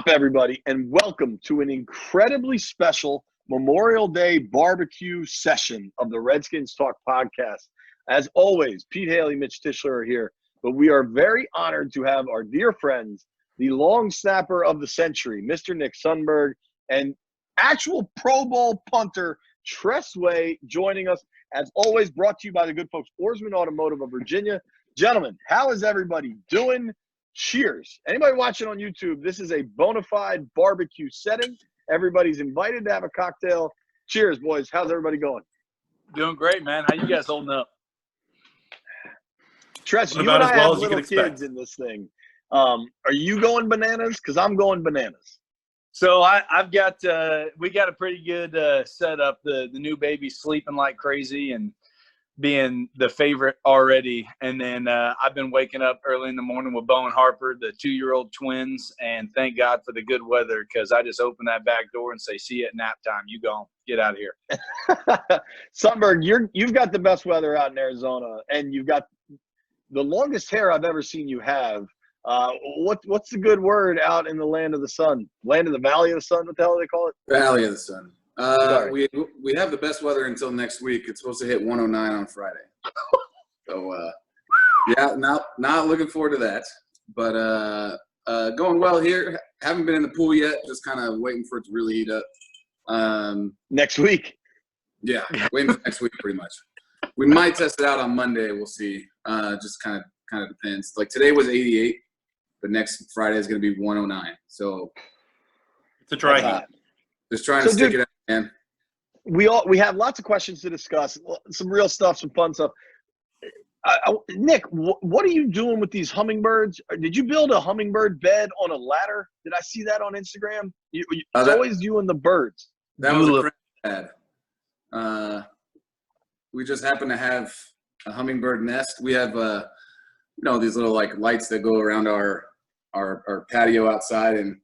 up, everybody, and welcome to an incredibly special Memorial Day barbecue session of the Redskins Talk podcast. As always, Pete, Hailey, Mitch Tischler are here, but we are very honored to have our dear friends, the long snapper of the century, Mr. Nick Sundberg, and actual Pro Bowl punter, Tress, joining us. As always, brought to you by the good folks, Oarsman Automotive of Virginia. Gentlemen, how is everybody doing? Cheers. Anybody watching on YouTube, this is a bona fide barbecue setting. Everybody's invited to have a cocktail. Cheers, boys. How's everybody going? Doing great, man. How you guys holding up? Tress, you and I have little kids in this thing. Are you going bananas? Because I'm going bananas. So I've got we got a pretty good setup. The new baby's sleeping like crazy and being the favorite already. And then I've been waking up early in the morning with Bo and Harper, the 2-year-old twins, and thank God for the good weather, because I just open that back door and say, see you at nap time. You go, get out of here. Sundberg, you've got the best weather out in Arizona, and you've got the longest hair I've ever seen you have. What's the good word out in the land of the sun? Land of the Valley of the Sun? What the hell do they call it? Valley of the Sun. We have the best weather until next week. It's supposed to hit 109 on Friday. So yeah, not looking forward to that. But going well here. Haven't been in the pool yet. Just kind of waiting for it to really heat up. Next week. Yeah, waiting for next week pretty much. We might test it out on Monday. We'll see. Just kind of depends. Like today was 88. The next Friday is going to be 109. So it's a dry heat. Just trying to stick it out, man. We have lots of questions to discuss. Some real stuff, some fun stuff. Nick, what are you doing with these hummingbirds? Did you build a hummingbird bed on a ladder? Did I see that on Instagram? It's always you and the birds. That was a crash pad. We just happen to have a hummingbird nest. We have these little like lights that go around our patio outside, and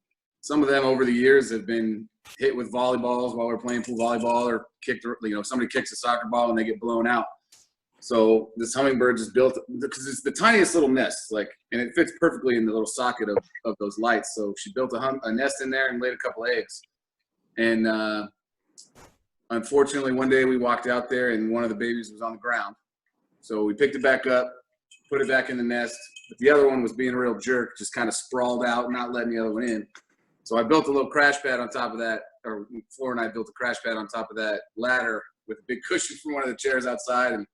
some of them over the years have been hit with volleyballs while we're playing pool volleyball, or kicked, somebody kicks a soccer ball and they get blown out. So this hummingbird just built, because it's the tiniest little nest, and it fits perfectly in the little socket of those lights. So she built a nest in there and laid a couple eggs. And unfortunately, one day we walked out there and one of the babies was on the ground. So we picked it back up, put it back in the nest. But the other one was being a real jerk, just kind of sprawled out, not letting the other one in. So I built a little crash pad on top of that, or Floor and I built a crash pad on top of that ladder with a big cushion from one of the chairs outside, and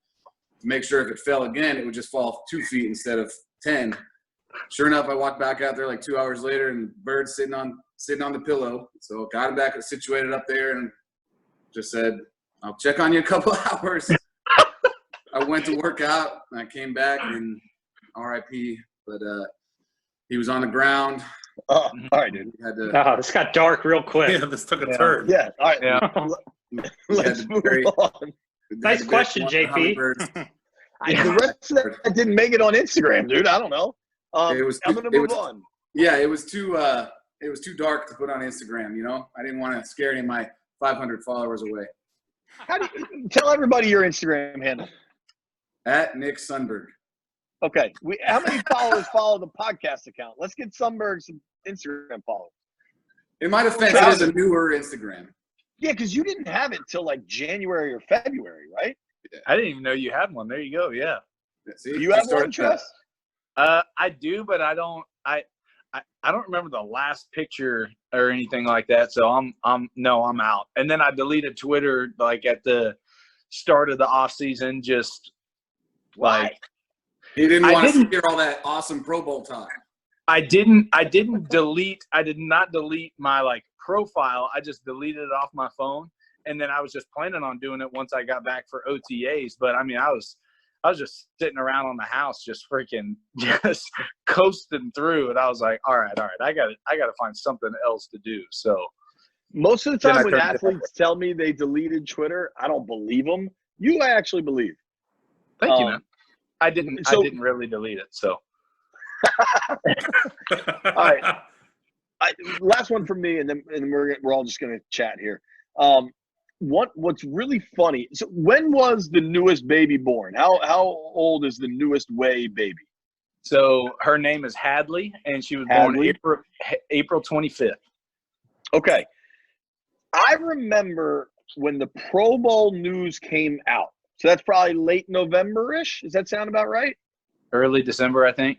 to make sure if it fell again, it would just fall 2 feet instead of 10. Sure enough, I walked back out there like 2 hours later, and bird's sitting on the pillow. So got him back situated up there, and just said, "I'll check on you in a couple hours." I went to work out, and I came back, and R.I.P. But he was on the ground. Oh, all right, dude. This got dark real quick. Yeah, this took a turn. Yeah, all right. Yeah. Let's move on. Nice question, JP. The rest of that didn't make it on Instagram, dude. I don't know. I'm gonna move on. Yeah, it was too dark to put on Instagram. I didn't want to scare any of my 500 followers away. How do you tell everybody your Instagram handle? At Nick Sundberg. Okay. How many followers follow the podcast account? Let's get Sundberg some Instagram followers. In my defense, it is a newer Instagram. Yeah, because you didn't have it till like January or February, right? Yeah. I didn't even know you had one. There you go. Yeah. See, you have one, Tress? I do, but I don't. I don't remember the last picture or anything like that. So I'm out. And then I deleted Twitter like at the start of the off season. Just like. He didn't want to hear all that awesome Pro Bowl talk. I did not delete my profile. I just deleted it off my phone, and then I was just planning on doing it once I got back for OTAs. But I mean, I was just sitting around on the house, just freaking just coasting through, and I was like, all right, I got to find something else to do. So most of the time when athletes tell me they deleted Twitter, I don't believe them. I actually believe. Thank you, man. I didn't really delete it. So, all right. Last one from me, and then we're all just gonna chat here. What's really funny? So, when was the newest baby born? How old is the newest way baby? So her name is Hadley, and she was born April 25th. Okay. I remember when the Pro Bowl news came out. So that's probably late November-ish. Does that sound about right? Early December, I think.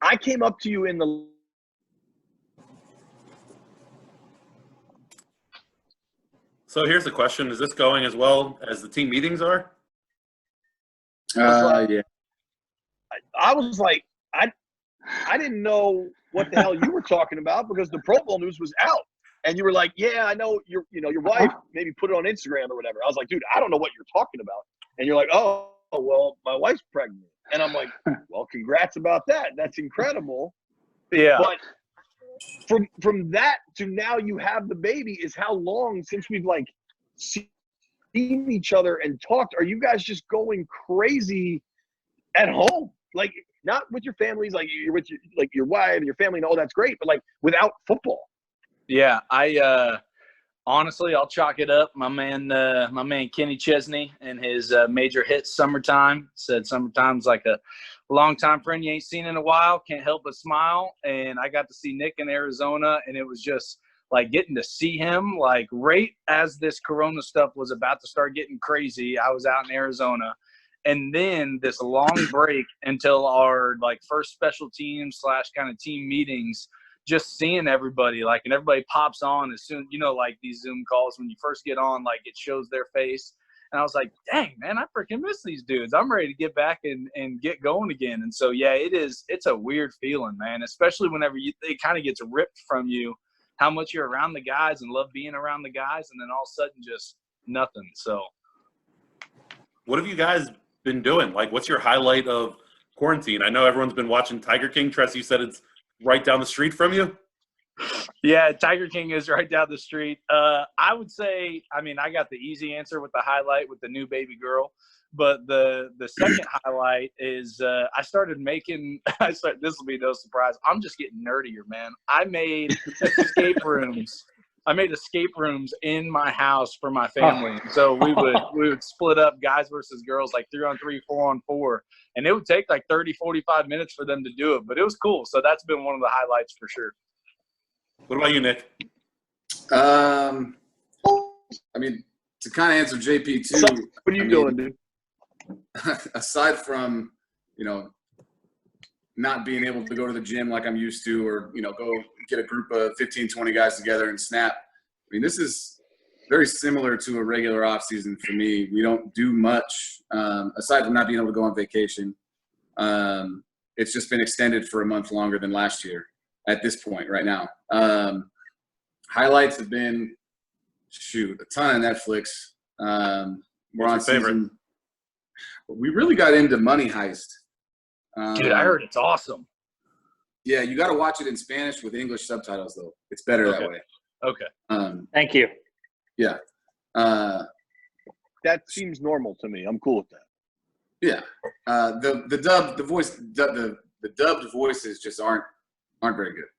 I came up to you in the So here's the question. Is this going as well as the team meetings are? Yeah. I was like, I didn't know what the hell you were talking about because the Pro Bowl news was out. And you were like, yeah, I know your wife maybe put it on Instagram or whatever. I was like, dude, I don't know what you're talking about. And you're like, oh, well, my wife's pregnant. And I'm like, well, congrats about that. That's incredible. Yeah. But from that to now you have the baby is how long since we've like seen each other and talked. Are you guys just going crazy at home? Like not with your families, like you're with your wife and your family and all that's great, but like without football. Yeah, honestly, I'll chalk it up. My man Kenny Chesney and his major hit "Summertime" said "Summertime's like a longtime friend you ain't seen in a while. Can't help but smile." And I got to see Nick in Arizona, and it was just like getting to see him. Like right as this Corona stuff was about to start getting crazy, I was out in Arizona, and then this long break until our like first special team / kind of team meetings. Just seeing everybody, like, and everybody pops on as soon, like these Zoom calls, when you first get on, like it shows their face. And I was like, dang, man, I freaking miss these dudes. I'm ready to get back and get going again. And so, yeah, it's a weird feeling, man, especially whenever it kind of gets ripped from you how much you're around the guys and love being around the guys. And then all of a sudden just nothing. So What have you guys been doing? Like, what's your highlight of quarantine? I know everyone's been watching Tiger King. Tress, you said it's right down the street from you? Yeah, Tiger King is right down the street. I would say, I got the easy answer with the highlight with the new baby girl. But the second highlight is I started making – this will be no surprise. I'm just getting nerdier, man. I made escape rooms. I made escape rooms in my house for my family. So we would split up guys versus girls, like 3-on-3, 4-on-4. And it would take like 30, 45 minutes for them to do it. But it was cool. So that's been one of the highlights for sure. What about you, Nick? To kind of answer JP too. So, what are you doing, dude? Aside from, not being able to go to the gym like I'm used to, or, go get a group of 15, 20 guys together and snap. This is very similar to a regular off season for me. We don't do much, aside from not being able to go on vacation. It's just been extended for a month longer than last year at this point right now. Highlights have been, a ton of Netflix. We're on season. We really got into Money Heist. Dude, I heard it's awesome. Yeah, you got to watch it in Spanish with English subtitles, though. It's better that way. Okay. Thank you. Yeah. That seems normal to me. I'm cool with that. Yeah. The dubbed voices just aren't very good.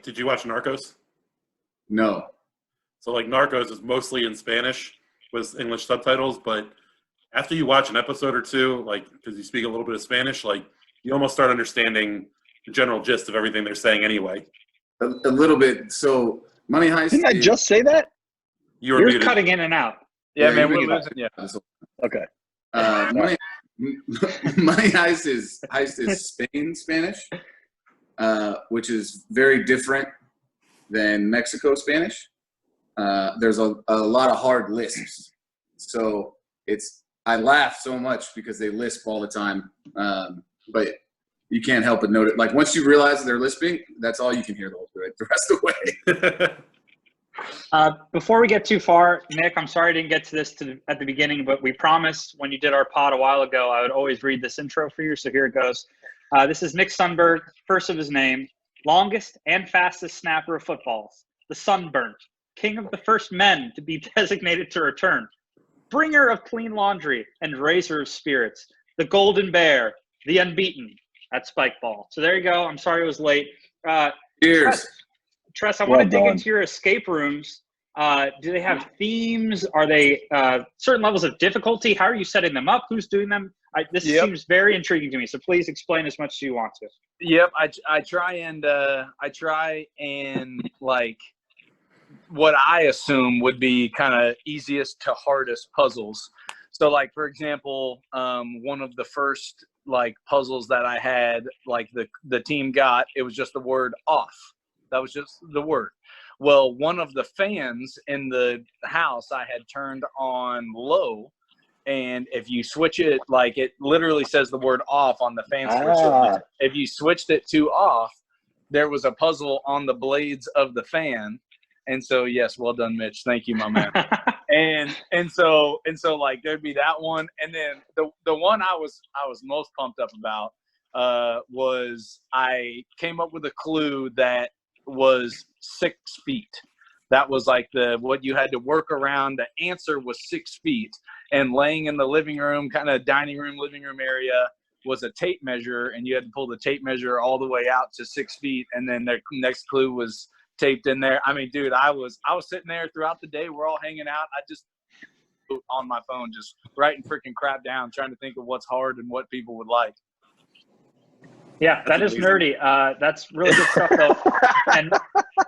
Did you watch Narcos? No. So, Narcos is mostly in Spanish with English subtitles, but after you watch an episode or two, because you speak a little bit of Spanish, you almost start understanding the general gist of everything they're saying anyway. A little bit. So, Money Heist. Didn't I just say that? You're cutting in and out. Yeah, man, we're losing. Yeah. Okay. Money Heist is Spain Spanish, which is very different than Mexico Spanish. There's a lot of hard lisps. So I laugh so much because they lisp all the time. But you can't help but note it. Once you realize they're lisping, that's all you can hear the rest of the way. Before we get too far, Nick, I'm sorry I didn't get to this at the beginning, but we promised when you did our pod a while ago, I would always read this intro for you. So here it goes. This is Nick Sundberg, first of his name, longest and fastest snapper of footballs, the sunburnt, king of the first men to be designated to return, bringer of clean laundry and raiser of spirits, the golden bear, the unbeaten at spike ball. So there you go. I'm sorry it was late. Cheers. Tress, I want to dig into your escape rooms. Do they have themes? Are they certain levels of difficulty? How are you setting them up? Who's doing them? This seems very intriguing to me. So please explain as much as you want to. Yep, I try and like what I assume would be kind of easiest to hardest puzzles. So like, for example, one of the first like puzzles that I had, like the team got, it was just the word off. That was just the word. Well, one of the fans in the house I had turned on low, and if you switch it, like it literally says the word off on the fan switch. If you switched it to off, there was a puzzle on the blades of the fan. And so, yes, well done, Mitch. Thank you, my man. and so like there'd be that one, and then the one I was most pumped up about was I came up with a clue that was 6 feet. That was like what you had to work around. The answer was 6 feet, and laying in the living room, kind of dining room, living room area, was a tape measure, and you had to pull the tape measure all the way out to 6 feet, and then the next clue was taped in there. I mean, dude, I was sitting there throughout the day. We're all hanging out. I just on my phone, just writing freaking crap down, trying to think of what's hard and what people would like. Yeah, that is nerdy. That's really good stuff, though.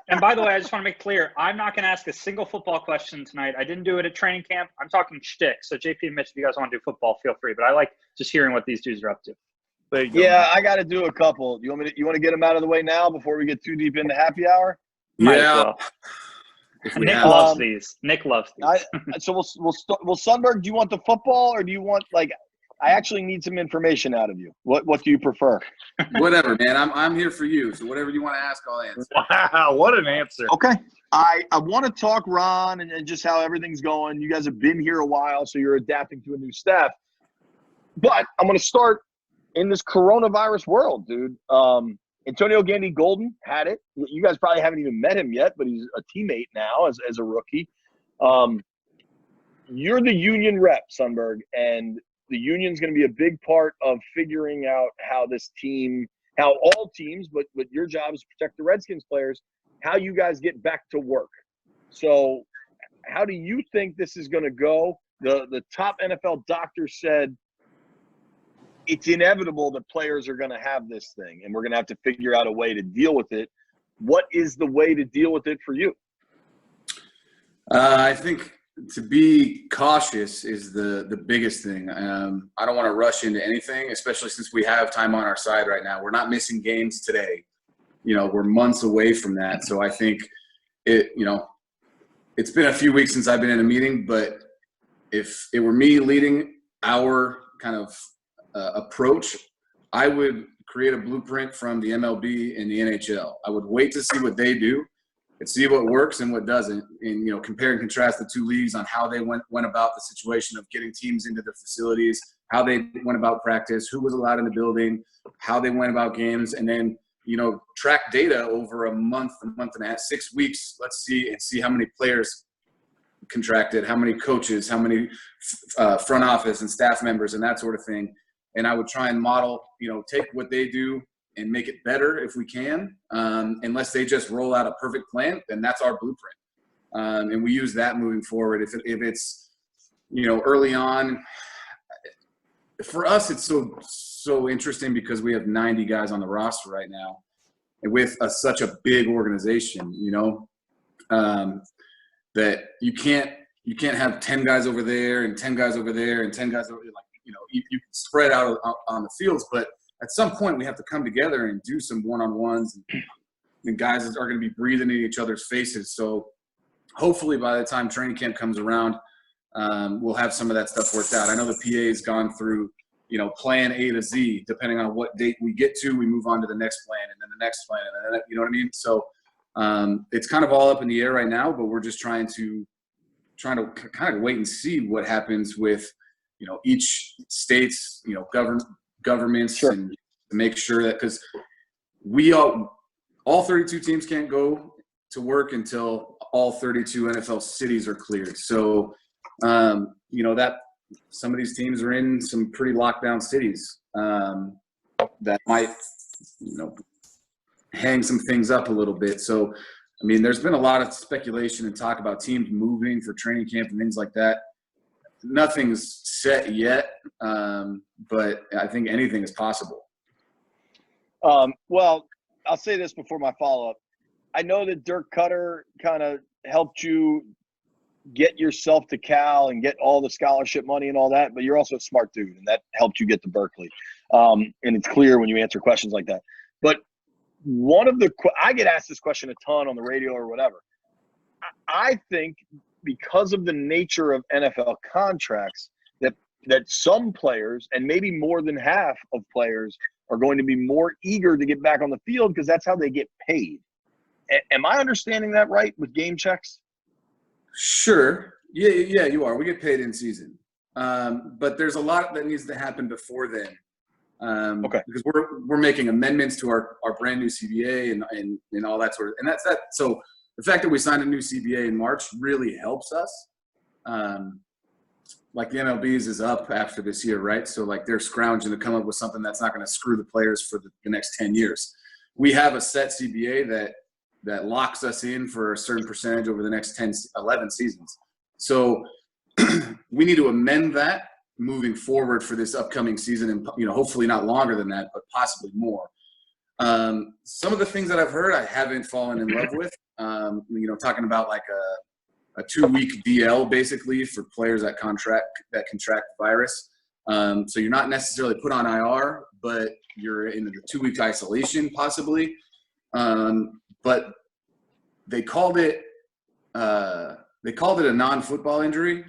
And by the way, I just want to make clear, I'm not going to ask a single football question tonight. I didn't do it at training camp. I'm talking shtick. So JP and Mitch, if you guys want to do football, feel free. But I like just hearing what these dudes are up to. There you go. Yeah, I got to do a couple. You want to get them out of the way now before we get too deep into happy hour? Might as Yeah. well. Nick loves these. Nick loves these. So we'll Sundberg, do you want the football, or do you want, like, I actually need some information out of you. What do you prefer? Whatever, man. I'm here for you. So whatever you want to ask, I'll answer. Wow, what an answer. Okay. I want to talk, Ron, and just how everything's going. You guys have been here a while, so you're adapting to a new staff. But I'm going to start in this coronavirus world, dude. Antonio Gandy Golden had it. You guys probably haven't even met him yet, but he's a teammate now as a rookie. You're the union rep, Sundberg, and the union's going to be a big part of figuring out how this team, how all teams, but your job is to protect the Redskins players, how you guys get back to work. So how do you think this is going to go? The top NFL doctor said it's inevitable that players are going to have this thing, and we're going to have to figure out a way to deal with it. What is the way to deal with it for you? I think to be cautious is the biggest thing. I don't want to rush into anything, especially since we have time on our side right now. We're not missing games today. We're months away from that. So I think it's been a few weeks since I've been in a meeting, but if it were me leading our kind of approach, I would create a blueprint from the MLB and the NHL. I would wait to see what they do and see what works and what doesn't, and compare and contrast the two leagues on how they went about the situation of getting teams into their facilities, how they went about practice, who was allowed in the building, how they went about games, and then track data over a month and a half, 6 weeks. Let's see how many players contracted, how many coaches, how many front office and staff members, and that sort of thing. And I would try and model, take what they do and make it better if we can. Unless they just roll out a perfect plan, then that's our blueprint. And we use that moving forward. If it's, early on, for us, it's so interesting because we have 90 guys on the roster right now, and with such a big organization, that you can't have 10 guys over there and 10 guys over there and 10 guys over there. You can spread out on the fields, but at some point we have to come together and do some one-on-ones, and guys are going to be breathing in each other's faces. So hopefully by the time training camp comes around, we'll have some of that stuff worked out. I know the PA has gone through, plan A to Z. Depending on what date we get to, we move on to the next plan, and then the next plan, and then, you know what I mean? So it's kind of all up in the air right now, but we're just trying to kind of wait and see what happens with, each state's, governments, sure, and to make sure that, because all 32 teams can't go to work until all 32 NFL cities are cleared. So, that some of these teams are in some pretty locked down cities that might, hang some things up a little bit. So I mean, there's been a lot of speculation and talk about teams moving for training camp and things like that. Nothing's set yet, but I think anything is possible. Well, I'll say this before my follow-up. I know that Dirk Cutter kind of helped you get yourself to Cal and get all the scholarship money and all that, but you're also a smart dude, and that helped you get to Berkeley. And it's clear when you answer questions like that. But I get asked this question a ton on the radio or whatever. I think because of the nature of NFL contracts, that some players, and maybe more than half of players, are going to be more eager to get back on the field because that's how they get paid. Am I understanding that right with game checks? Sure. Yeah, you are. We get paid in season. But there's a lot that needs to happen before then. Okay. Because we're making amendments to our brand new CBA and all that sort of, and that's that. So the fact that we signed a new CBA in March really helps us. Like the MLB's is up after this year, right? So like they're scrounging to come up with something that's not going to screw the players for the next 10 years. We have a set CBA that locks us in for a certain percentage over the next 11 seasons. So we need to amend that moving forward for this upcoming season, and hopefully not longer than that, but possibly more. Some of the things that I've heard I haven't fallen in love with. Talking about like a 2-week DL basically for players that contract the virus. So you're not necessarily put on IR, but you're in the 2-week isolation possibly. But they called it a non-football injury,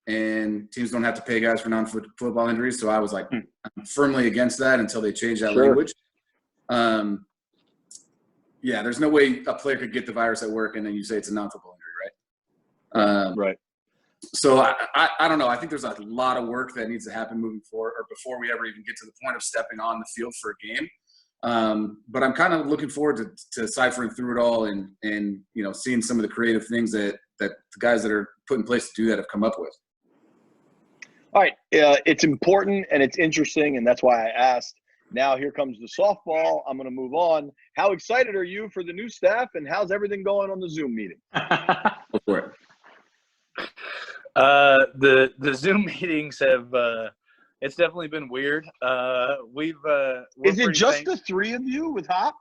and teams don't have to pay guys for non-football injuries. So I was like, I'm firmly against that until they change that language. Yeah, there's no way a player could get the virus at work and then you say it's a non-football injury, right? Right. So I don't know. I think there's a lot of work that needs to happen moving forward, or before we ever even get to the point of stepping on the field for a game. But I'm kind of looking forward to ciphering through it all and seeing some of the creative things that the guys that are put in place to do that have come up with. All right. It's important and it's interesting, and that's why I asked. Now here comes the softball. I'm going to move on. How excited are you for the new staff, and how's everything going on the Zoom meeting? Go for it. The Zoom meetings have it's definitely been weird. Is it just the three of you with Hop?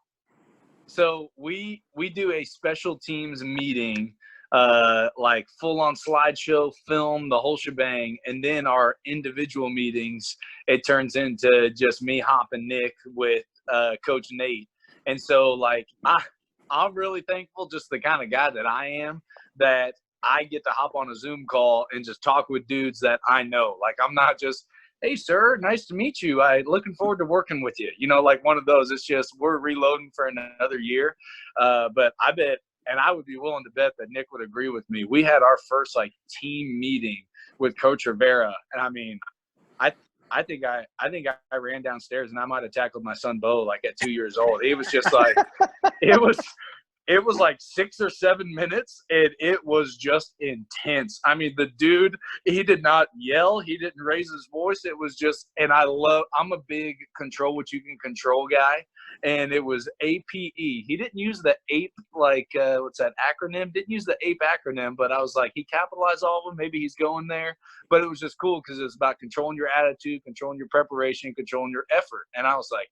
So we do a special teams meeting, like full on slideshow, film, the whole shebang, and then our individual meetings, it turns into just me, Hop, and Nick with Coach Nate. And so like I'm really thankful, just the kind of guy that I am, that I get to hop on a Zoom call and just talk with dudes that I know. Like I'm not just, hey sir, nice to meet you, I looking forward to working with you, like one of those. It's just we're reloading for another year. But I bet, and I would be willing to bet that Nick would agree with me, we had our first like team meeting with Coach Rivera, and I mean I think I ran downstairs and I might have tackled my son Bo like at 2 years old. It was just like it was like 6 or 7 minutes, and it was just intense. I mean, the dude, he did not yell. He didn't raise his voice. It was just, and I'm a big control what you can control guy, and it was APE. He didn't use the APE, like, what's that acronym? Didn't use the APE acronym, but I was like, he capitalized all of them. Maybe he's going there. But it was just cool because it was about controlling your attitude, controlling your preparation, controlling your effort. And I was like,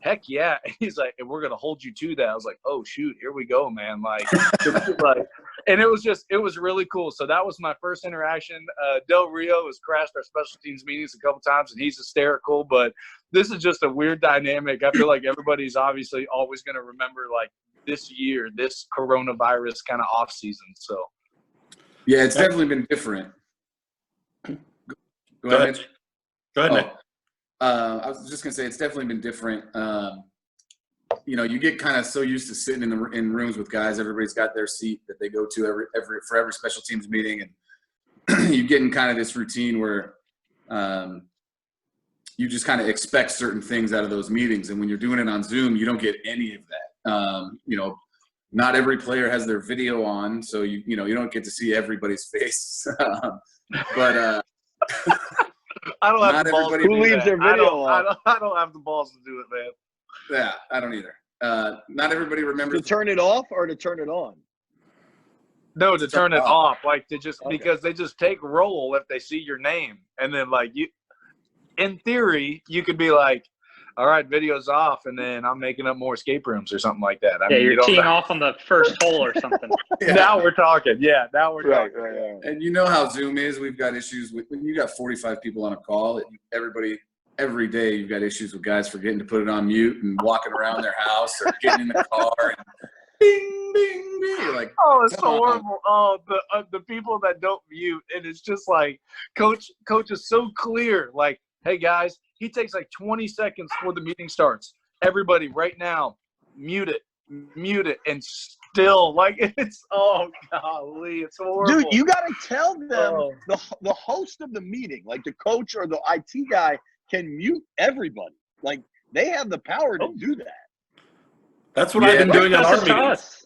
heck yeah. And he's like, and we're going to hold you to that. I was like, oh shoot, here we go, man. Like, and it was really cool. So that was my first interaction. Del Rio has crashed our special teams meetings a couple times, and he's hysterical, but this is just a weird dynamic. I feel like everybody's obviously always going to remember like this year, this coronavirus kind of off season. So yeah, it's definitely been different. Go ahead. Go ahead, Nick. I was just gonna say it's definitely been different. You get kind of so used to sitting in rooms with guys. Everybody's got their seat that they go to for every special teams meeting, and you get in kind of this routine where you just kind of expect certain things out of those meetings. And when you're doing it on Zoom, you don't get any of that. Not every player has their video on, so you don't get to see everybody's face. But I don't have the balls to do Who leaves their video on? I don't have the balls to do it, man. Yeah, I don't either. Not everybody remembers. To turn it off or to turn it on? No, to turn it off, like to just because they just take roll if they see your name, and then like you, in theory, you could be like, all right, video's off, and then I'm making up more escape rooms or something like that. I mean, you're teeing off on the first hole or something. Now we're talking. Yeah, now we're talking. Right. And you know how Zoom is. We've got issues with when you got 45 people on a call. Everybody, every day, you've got issues with guys forgetting to put it on mute and walking around their house or getting in the car and bing, bing, bing. You're like, oh, it's horrible. Oh, the people that don't mute, and it's just like, coach is so clear. Like, hey guys, he takes like 20 seconds before the meeting starts. Everybody, right now, mute it, and still, like, it's golly, it's horrible. Dude, you got to tell them the host of the meeting, like the coach or the IT guy, can mute everybody. Like, they have the power to do that. That's what I've been doing on our meetings. Us.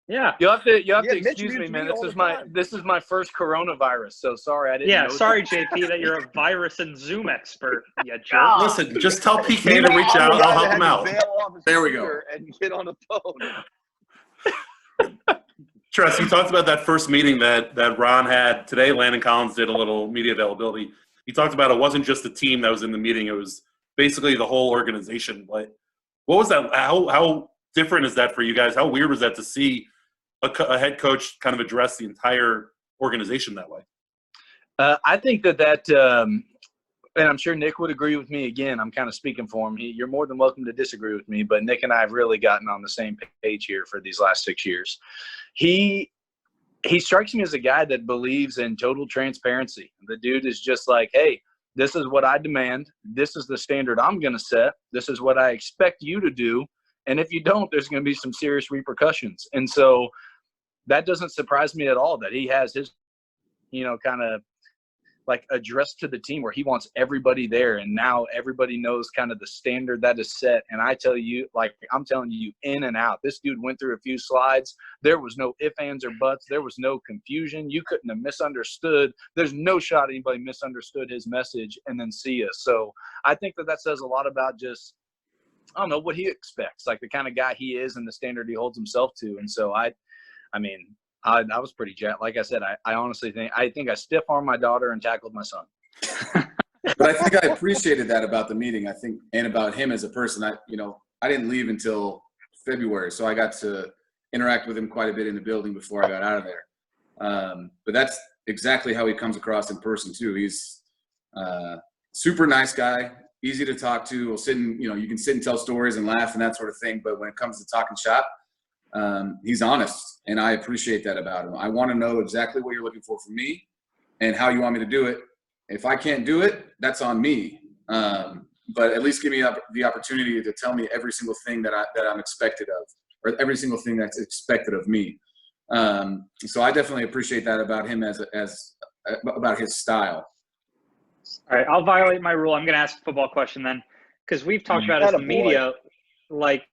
Yeah. You have to excuse Mitch me, man. mutes me This is my first coronavirus, so sorry I didn't. Yeah, know sorry, that. JP, that you're a virus and Zoom expert. You jerk. Listen, just tell PK to reach out. I'll help him out. There we go. And get on the phone. Tress, you talked about that first meeting that Ron had today. Landon Collins did a little media availability. He talked about it wasn't just the team that was in the meeting; it was basically the whole organization. What was that? How different is that for you guys? How weird was that to see a head coach kind of address the entire organization that way? I think that and I'm sure Nick would agree with me. Again, I'm kind of speaking for him. You're more than welcome to disagree with me, but Nick and I have really gotten on the same page here for these last 6 years. He strikes me as a guy that believes in total transparency. The dude is just like, hey, this is what I demand. This is the standard I'm going to set. This is what I expect you to do. And if you don't, there's going to be some serious repercussions. And so that doesn't surprise me at all that he has his, kind of like address to the team where he wants everybody there. And now everybody knows kind of the standard that is set. And I tell you, like, I'm telling you in and out, this dude went through a few slides. There was no ifs, ands, or buts. There was no confusion. You couldn't have misunderstood. There's no shot anybody misunderstood his message and then see us. So I think that says a lot about just, I don't know, what he expects, like the kind of guy he is and the standard he holds himself to. And so I was pretty jacked. Like I said, I honestly think I stiff armed my daughter and tackled my son. But I think I appreciated that about the meeting. I think, and about him as a person. I didn't leave until February, so I got to interact with him quite a bit in the building before I got out of there. But that's exactly how he comes across in person too. He's super nice guy, easy to talk to. We'll sit and, you can sit and tell stories and laugh and that sort of thing. But when it comes to talking shop, he's honest, and I appreciate that about him. I want to know exactly what you're looking for from me and how you want me to do it. If I can't do it, that's on me. But at least give me the opportunity to tell me every single thing that I'm expected of, or every single thing that's expected of me. So I definitely appreciate that about him about his style. All right, I'll violate my rule. I'm going to ask a football question then, because we've talked about as the media, like,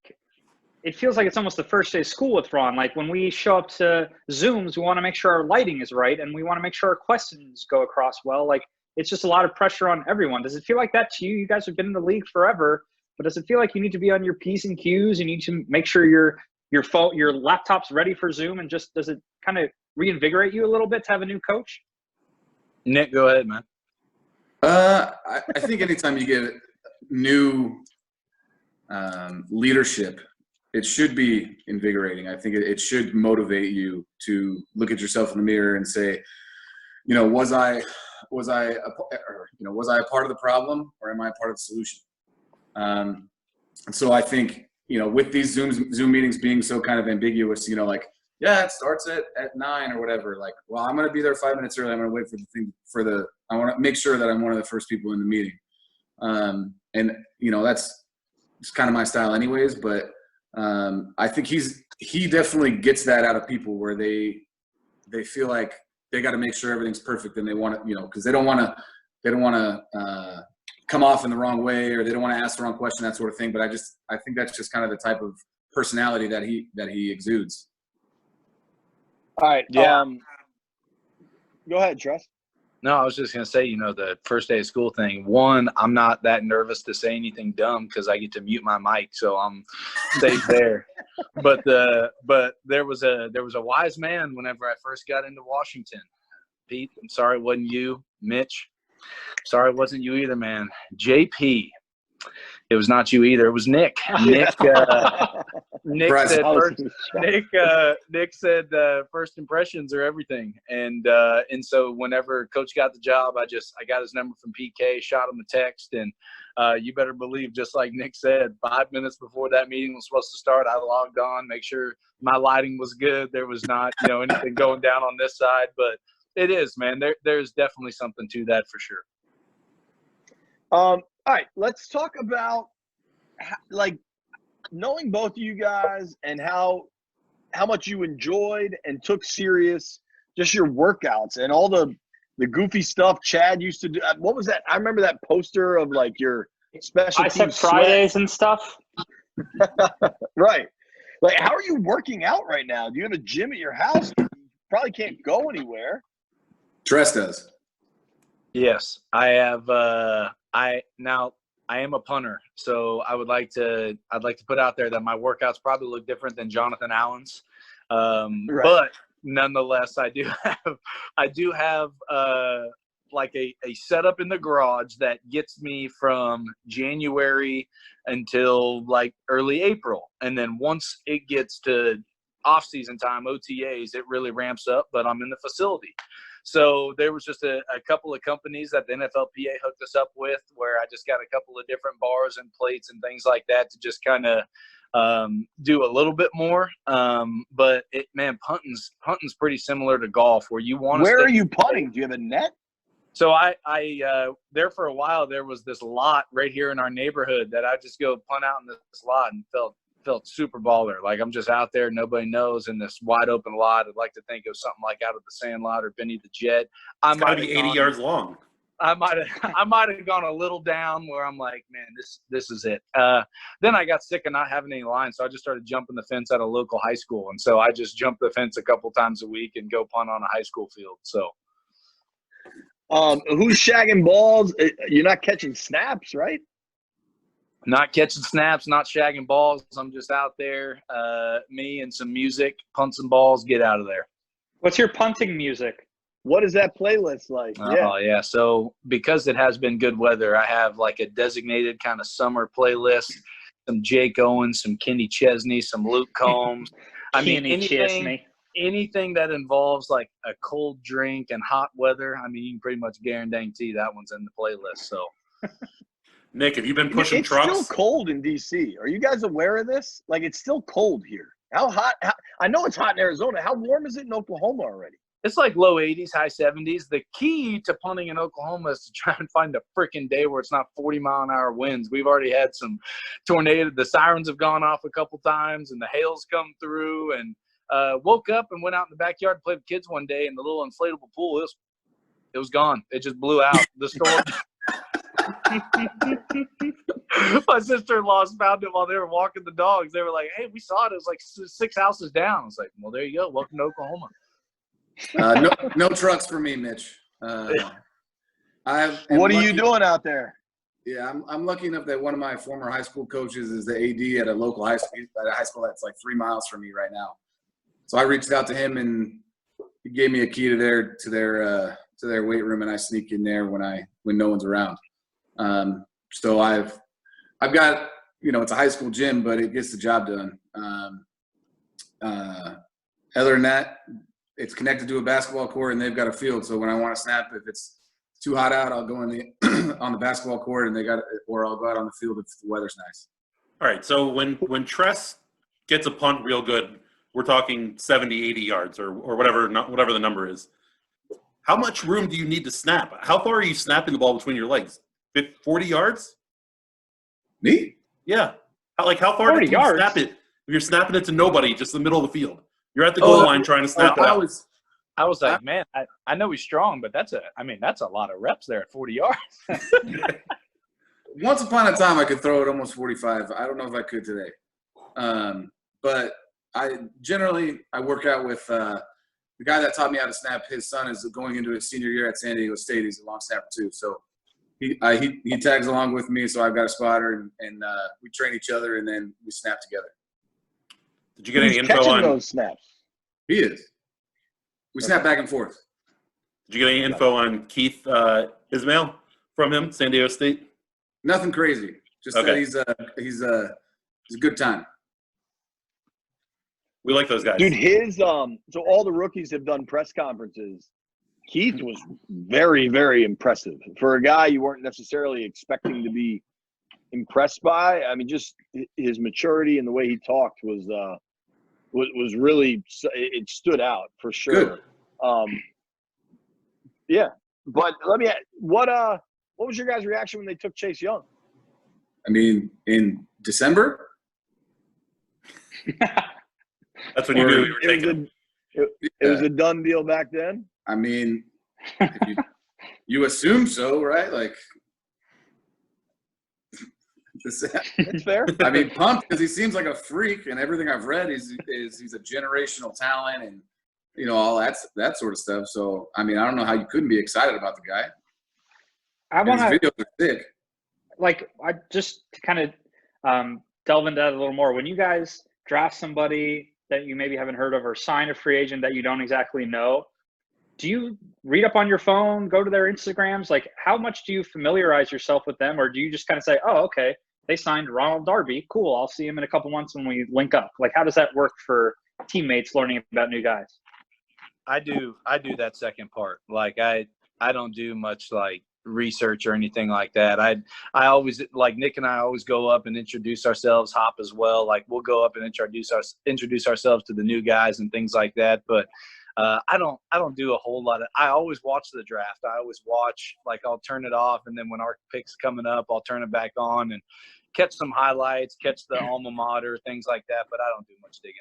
it feels like it's almost the first day of school with Ron. Like, when we show up to Zooms, we want to make sure our lighting is right, and we want to make sure our questions go across well. Like, it's just a lot of pressure on everyone. Does it feel like that to you? You guys have been in the league forever, but does it feel like you need to be on your P's and Q's? You need to make sure your phone, your laptop's ready for Zoom, and just does it kind of reinvigorate you a little bit to have a new coach? Nick, go ahead, man. I think anytime you get new leadership, it should be invigorating. I think it should motivate you to look at yourself in the mirror and say, was I a part of the problem, or am I a part of the solution? And so I think, with these Zoom meetings being so kind of ambiguous, it starts at 9 or whatever. Like, well, I'm going to be there 5 minutes early. I'm going to wait for the thing I want to make sure that I'm one of the first people in the meeting. And that's just kind of my style anyways, but I think he definitely gets that out of people, where they feel like they got to make sure everything's perfect, and they want to, because they don't want to come off in the wrong way, or they don't want to ask the wrong question, that sort of thing. But I think that's just kind of the type of personality that he exudes. All right. Yeah. Go ahead, Tress. No, I was just going to say, the first day of school thing. One, I'm not that nervous to say anything dumb because I get to mute my mic, so I'm safe there. But there was a wise man whenever I first got into Washington. Pete, I'm sorry it wasn't you. Mitch, sorry it wasn't you either, man. JP, it was not you either. It was Nick. Nick said first impressions are everything, and so whenever Coach got the job, I got his number from PK, shot him a text, and you better believe, just like Nick said, 5 minutes before that meeting was supposed to start, I logged on, make sure my lighting was good, there was not anything going down on this side, but it is, man. There's definitely something to that for sure. All right, let's talk about knowing both of you guys and how much you enjoyed and took serious just your workouts and all the goofy stuff Chad used to do. What was that? I remember that poster of your special team Fridays and stuff. Right. How are you working out right now? Do you have a gym at your house? You probably can't go anywhere. Tress does. Yes, I have. I am a punter, so I'd like to put out there that my workouts probably look different than Jonathan Allen's, right. But nonetheless, I do have a setup in the garage that gets me from January until early April, and then once it gets to off-season time, OTAs, it really ramps up. But I'm in the facility. So there was just a couple of companies that the NFLPA hooked us up with where I just got a couple of different bars and plates and things like that to just kind of do a little bit more. But punting's pretty similar to golf where you want to. Where are you putting? Do you have a net? So I there for a while, there was this lot right here in our neighborhood that I just go punt out in this lot and felt super baller. I'm just out there, nobody knows, in this wide open lot. I'd like to think it was something like Out of the Sandlot or Benny the Jet. It's got to be 80 yards long. I might have gone a little down where I'm like, man, this is it. Then I got sick of not having any lines, so I just started jumping the fence at a local high school, and so I just jump the fence a couple times a week and go punt on a high school field. So, who's shagging balls? You're not catching snaps, right? Not catching snaps, not shagging balls. I'm just out there, me and some music, punt some balls, get out of there. What's your punting music? What is that playlist like? Oh, yeah. So because it has been good weather, I have a designated kind of summer playlist, some Jake Owens, some Kenny Chesney, some Luke Combs. Anything that involves a cold drink and hot weather, you can pretty much guarantee that one's in the playlist. So. Nick, have you been pushing trucks? It's still cold in D.C. Are you guys aware of this? It's still cold here. How hot? I know it's hot in Arizona. How warm is it in Oklahoma already? It's low 80s, high 70s. The key to punting in Oklahoma is to try and find a freaking day where it's not 40-mile-an-hour winds. We've already had some tornadoes. The sirens have gone off a couple times, and the hail's come through. And woke up and went out in the backyard and played with kids one day in the little inflatable pool. It was gone. It just blew out. The storm – my sister-in-laws found it while they were walking the dogs. They were like, hey, we saw it. It was 6 houses down. I was like, well, there you go. Welcome to Oklahoma. No trucks for me, Mitch. What are you doing out there? Yeah, I'm lucky enough that one of my former high school coaches is the AD at a local high school that's 3 miles from me right now. So I reached out to him, and he gave me a key to their weight room, and I sneak in there when no one's around. So I've got, it's a high school gym, but it gets the job done. Other than that, it's connected to a basketball court, and they've got a field. So when I want to snap, if it's too hot out, I'll go on the basketball court, and or I'll go out on the field if the weather's nice. All right. So when Tress gets a punt real good, we're talking 70, 80 yards or whatever the number is. How much room do you need to snap? How far are you snapping the ball between your legs? 40 yards? Me? Yeah. How far do you snap it? If you're snapping it to nobody, just the middle of the field. You're at the goal line trying to snap it out. I was like, man, I know he's strong, but that's a lot of reps there at 40 yards. Once upon a time, I could throw it almost 45. I don't know if I could today. But I work out with the guy that taught me how to snap, his son is going into his senior year at San Diego State. He's a long snapper too. So he tags along with me. So I've got a spotter, and we train each other, and then we snap together. Did you get any Who's info catching on? those snaps? He is. We snap back and forth. Did you get any info on Keith Ismail from him, San Diego State? Nothing crazy. Just Okay. that he's a good time. We like those guys. Dude, so all the rookies have done press conferences. Keith was very, very impressive. For a guy you weren't necessarily expecting to be impressed by, I mean, just his maturity and the way he talked was really, it stood out for sure. Good. Yeah. But let me, what was your guys' reaction when they took Chase Young? I mean, in December? That's when you knew you were taking him. It was a done deal back then? I mean, you assume so, right? Like, That's fair. I mean, pumped because he seems like a freak, and everything I've read he's a generational talent, and all that sort of stuff. So, I mean, I don't know how you couldn't be excited about the guy. I want His to videos are thick. I just to kind of delve into that a little more. When you guys draft somebody that you maybe haven't heard of or sign a free agent that you don't exactly know, do you read up on your phone, go to their Instagrams? Like, how much do you familiarize yourself with them? Or do you just kind of say, oh, okay, they signed Ronald Darby. Cool. I'll see him in a couple months when we link up. Like, how does that work for teammates learning about new guys? I do that second part. Like I don't do much like research or anything like that. I always, like Nick and I always go up and introduce ourselves. Hop as well. Like we'll go up and introduce ourselves to the new guys and things like that. But I don't do a whole lot of. I always watch the draft. I always watch. Like I'll turn it off, and then when our pick's coming up, I'll turn it back on and catch some highlights, catch the alma mater, things like that. But I don't do much digging.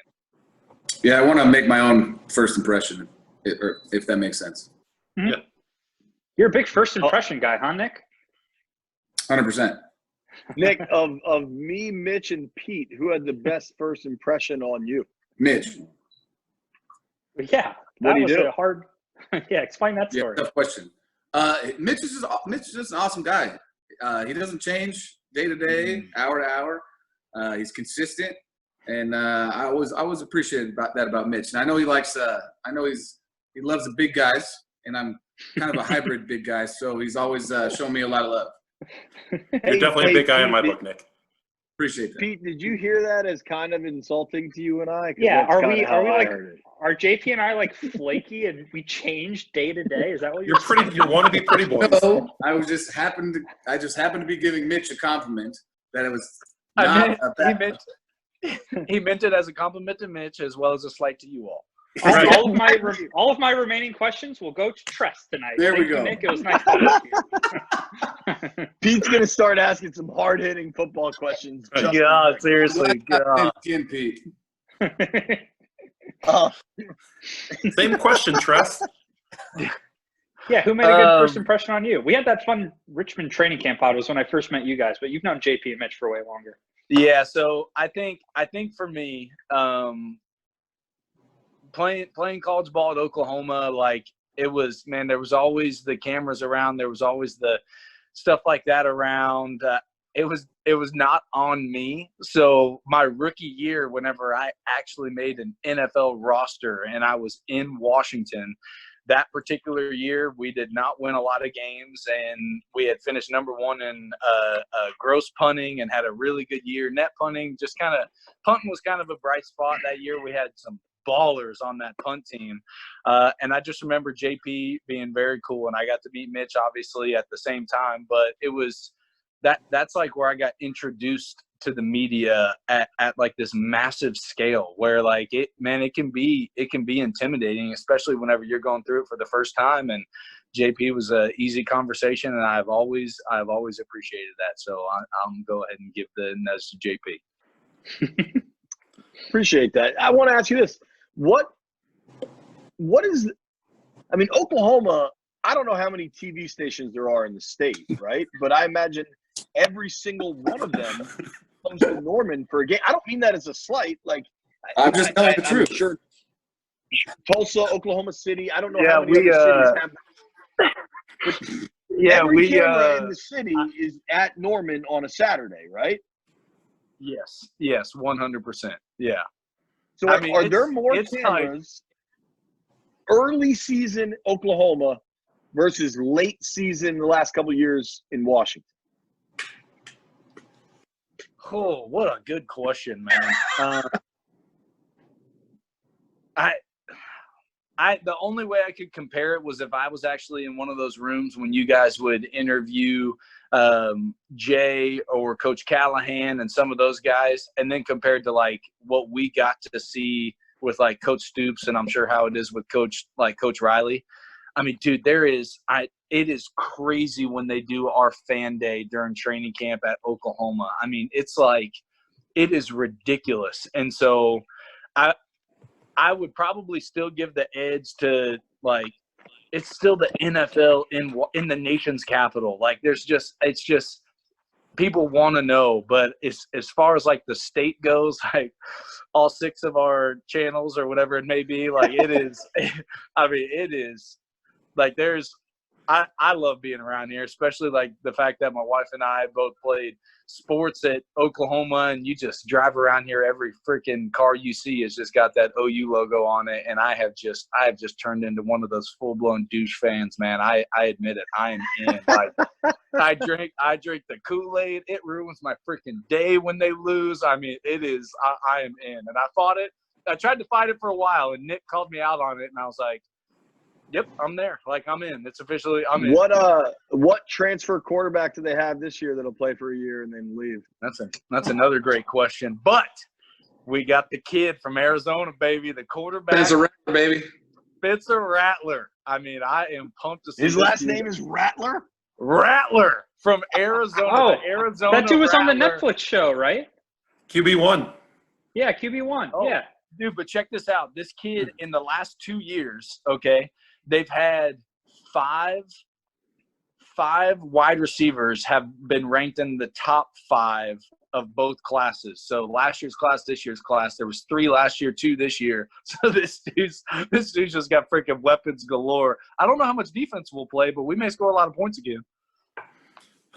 Yeah, I want to make my own first impression, if that makes sense. Mm-hmm. Yeah. You're a big first impression guy, huh, Nick? 100%. Nick, of me, Mitch, and Pete, who had the best first impression on you? Mitch. Yeah, What that do you was do? a hard. Yeah, explain that story. Yeah, tough question. Mitch is just an awesome guy. He doesn't change day to day, hour to hour. He's consistent, and I always appreciated about Mitch. And I know he likes. He loves the big guys, and I'm kind of a hybrid big guy, so he's always showing me a lot of love. You're definitely a big guy in my book, Nick. Appreciate that. Pete, did you hear that as kind of insulting to you and I? 'Cause Yeah, that's are kinda we how I like heard it. are JP and I like flaky and we change day to day? Is that what You're pretty. You want to be pretty boys. No, I just happened to be giving Mitch a compliment that it was not a bad. He meant it as a compliment to Mitch as well as a slight to you all. Right. All of my remaining questions will go to Tress tonight. There we Thank you, go. Nick. It was nice to meet you. Pete's going to start asking some hard-hitting football questions. just- God, seriously. God. Again, Pete. Uh, Same question, Tress. Yeah, who made a good first impression on you? We had that fun Richmond training camp pod. It was when I first met you guys, but you've known JP and Mitch for way longer. Yeah, so I think for me, playing college ball at Oklahoma, like it was, man, there was always the cameras around. There was always the stuff like that around. It was not on me. So my rookie year, whenever I actually made an NFL roster and I was in Washington, that particular year, we did not win a lot of games, and we had finished number one in gross punting and had a really good year. Net punting, punting was kind of a bright spot that year. We had some ballers on that punt team. And I just remember JP being very cool, and I got to meet Mitch, obviously, at the same time. But it was that's like where I got introduced to the media at like this massive scale where like it can be intimidating, especially whenever you're going through it for the first time. And JP was a easy conversation, and I've always appreciated that. So I'm go ahead and give the nudge to JP. Appreciate that. I want to ask you this. What is – I mean, Oklahoma, I don't know how many TV stations there are in the state, right? But I imagine every single one of them comes to Norman for a game. I don't mean that as a slight. Like, I'm just telling the I'm truth. sure. Tulsa, Oklahoma City. I don't know Yeah, how many other cities have. Yeah, Every camera in the city is at Norman on a Saturday, right? Yes, 100%. Yeah. So I mean, are there it's- more it's cameras early season Oklahoma versus late season the last couple of years in Washington? Oh, what a good question, man. The only way I could compare it was if I was actually in one of those rooms when you guys would interview Jay or Coach Callahan and some of those guys, and then compared to like what we got to see with like Coach Stoops, and I'm sure how it is with Coach Riley. I mean, dude, it is crazy when they do our fan day during training camp at Oklahoma. I mean, it's like, it is ridiculous. And so I would probably still give the edge to, like, it's still the NFL in the nation's capital. Like, it's just people want to know. But as far as like the state goes, like all 6 of our channels or whatever it may be, like it is. I mean, it is like I love being around here, especially like the fact that my wife and I both played sports at Oklahoma, and you just drive around here, every freaking car you see has just got that OU logo on it, and I have just turned into one of those full-blown douche fans, man. I admit it. I am in. Like, I drink the Kool-Aid. It ruins my freaking day when they lose. I mean, it is. I am in, and I fought it. I tried to fight it for a while, and Nick called me out on it, and I was like, yep, I'm there. Like, I'm in. It's officially, I'm in. What transfer quarterback do they have this year that'll play for a year and then leave? That's another great question. But we got the kid from Arizona, baby, the quarterback. Spencer Rattler, baby. Spencer Rattler. I mean, I am pumped to see His last name is Rattler? Rattler from Arizona. Oh, Arizona that dude was on the Rattler. Netflix show, right? QB1. Yeah, QB1. Oh, Yeah. Dude, but check this out. This kid in the last 2 years, okay, they've had five wide receivers have been ranked in the top 5 of both classes. So last year's class, this year's class, there was 3 last year, 2 this year. So this dude's just got freaking weapons galore. I don't know how much defense we'll play, but we may score a lot of points again.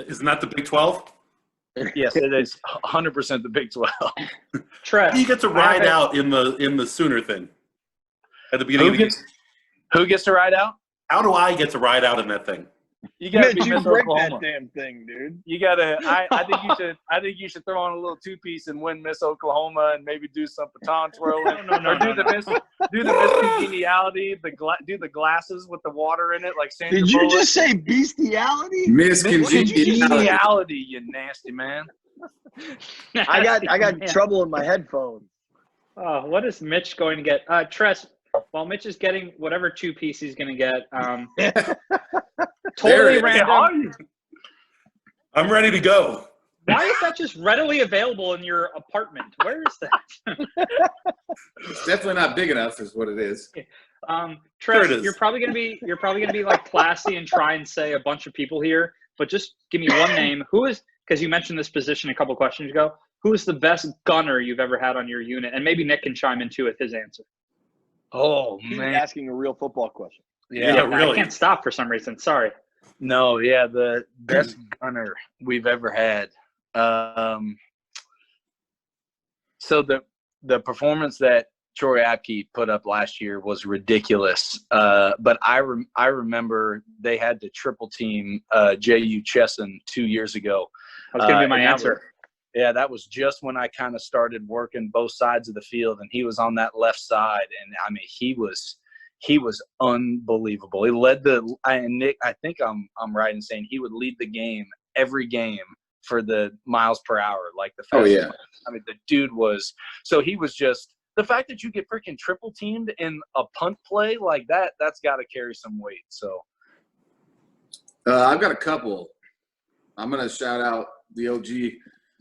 Isn't that the Big 12? Yes, it is 100% the Big 12. Tress. He gets to ride out in the Sooner thing at the beginning of the game. Who gets to ride out? How do I get to ride out in that thing? You gotta Mitch, be you Miss break Oklahoma. that damn thing, dude. You gotta. I think you should throw on a little 2-piece and win Miss Oklahoma, and maybe do some baton twirling. No, do the Miss Congeniality. Do the glasses with the water in it, like Sandra Did you Bullock. just say bestiality? Miss Congeniality. Congeniality, you nasty man. I got trouble in my headphones. Oh, what is Mitch going to get? Tress, while Mitch is getting whatever 2-piece he's going to get, totally random. I'm ready to go. Why is that just readily available in your apartment? Where is that? It's definitely not big enough, is what it is. Tress, There it is. you're probably gonna be like classy and try and say a bunch of people here, but just give me one name. Who is, because you mentioned this position a couple questions ago, who is the best gunner you've ever had on your unit? And maybe Nick can chime in too with his answer. Oh He's man, asking a real football question. Yeah, really. I can't stop for some reason. Sorry. no, yeah, the best gunner we've ever had. So the performance that Troy Apke put up last year was ridiculous. But I remember they had to triple team J.U. Chesson 2 years ago. That was going to be my answer. That was just when I kind of started working both sides of the field, and he was on that left side. And I mean, he was unbelievable. He led and Nick, I think I'm right in saying he would lead the game every game for the miles per hour, like the fastest. Oh, yeah. I mean, the dude was – so he was just – the fact that you get freaking triple teamed in a punt play like that, that's got to carry some weight. So I've got a couple. I'm going to shout out the OG,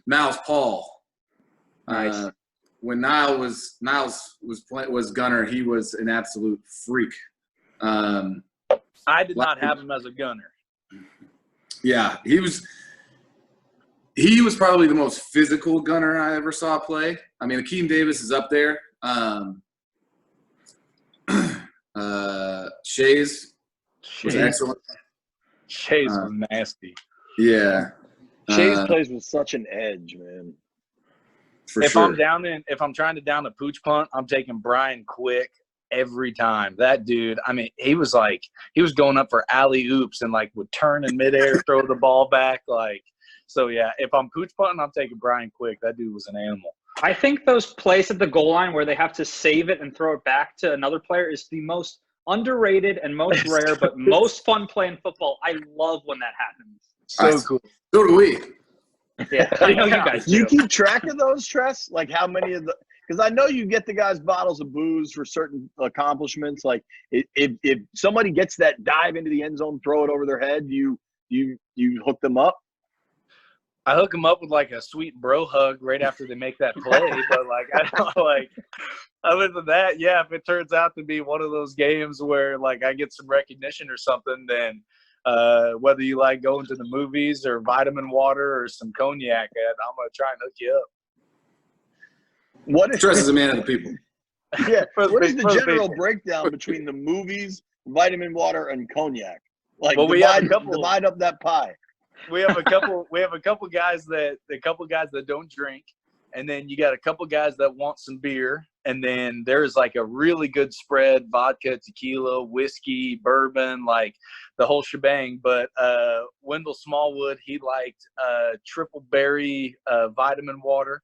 Niles Paul. Nice. When Niles was gunner, he was an absolute freak. I did not have him as a gunner. Yeah, he was probably the most physical gunner I ever saw play. I mean, Akeem Davis is up there. Shays was excellent. Shays was nasty. Yeah. Shays plays with such an edge, man. If I'm trying to down a pooch punt, I'm taking Brian Quick every time. That dude, I mean, he was going up for alley oops and like would turn in midair, throw the ball back. Like, so yeah, if I'm pooch punting, I'm taking Brian Quick. That dude was an animal. I think those plays at the goal line where they have to save it and throw it back to another player is the most underrated and most rare, but most fun play in football. I love when that happens. So cool. So do we. Yeah, I know you guys do. You keep track of those, Tress? Like how many of the – because I know you get the guys bottles of booze for certain accomplishments. Like if somebody gets that dive into the end zone, throw it over their head, you hook them up? I hook them up with like a sweet bro hug right after they make that play. But like, I don't like, other than that, yeah, if it turns out to be one of those games where like I get some recognition or something, then whether you like going to the movies or vitamin water or some cognac, I'm going to try and hook you up. What is Tress is a man of the people. Yeah. What is the general breakdown between the movies, vitamin water, and cognac? Like, well, divide up that pie. We have a couple guys that don't drink, and then you got a couple guys that want some beer, and then there's like a really good spread: vodka, tequila, whiskey, bourbon, like the whole shebang. But Wendell Smallwood, he liked triple berry vitamin water.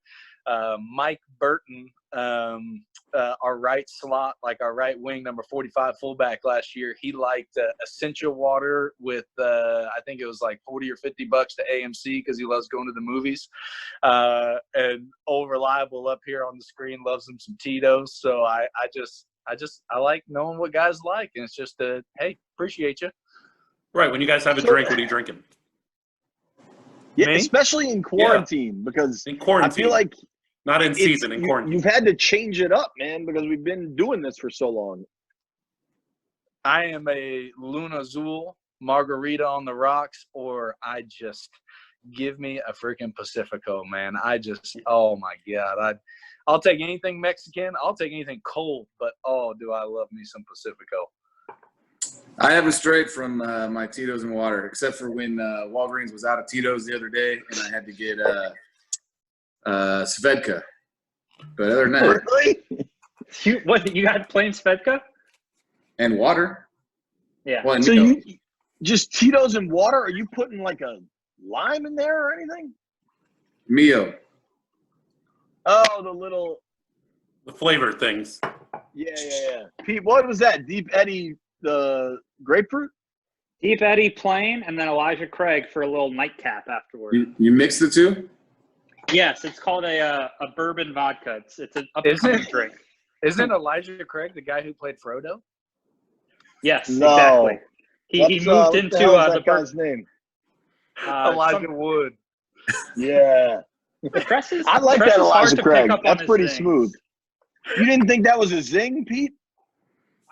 Mike Burton, our right slot, like our right wing, number 45 fullback last year, he liked essential water with I think it was like $40 or $50 to AMC because he loves going to the movies. And old reliable up here on the screen loves him some Tito's. So I like knowing what guys like, and it's just hey, appreciate you. Right. When you guys have a drink, what are you drinking? Yeah, Me? especially in quarantine, because In quarantine. I feel like Not in season, in quarantine. you've had to change it up, man, because we've been doing this for so long. I am a Luna Azul, margarita on the rocks, or I just give me a freaking Pacifico, man. Oh my God. I'll take anything Mexican. I'll take anything cold, but oh, do I love me some Pacifico. I haven't strayed from my Tito's and water, except for when Walgreens was out of Tito's the other day, and I had to get Svedka. But other than that, Really? You had plain Svedka? and water. Yeah. Well, So Nico. you just Tito's and water? Are you putting like a lime in there or anything? Mio. Oh, the little The flavor things. yeah. Pete, what was that? Deep Eddy grapefruit? Deep Eddy plain, and then Elijah Craig for a little nightcap afterward. You mix the two? Yes, it's called a bourbon vodka. It's an up-and-coming drink. Isn't Elijah Craig the guy who played Frodo? Yes, No. exactly. He moved what into the hell is the that guy's name? Elijah Wood. Yeah. Tress is, I like Tress that is hard Elijah to Craig. pick up on That's his pretty zing. smooth. You didn't think that was a zing, Pete?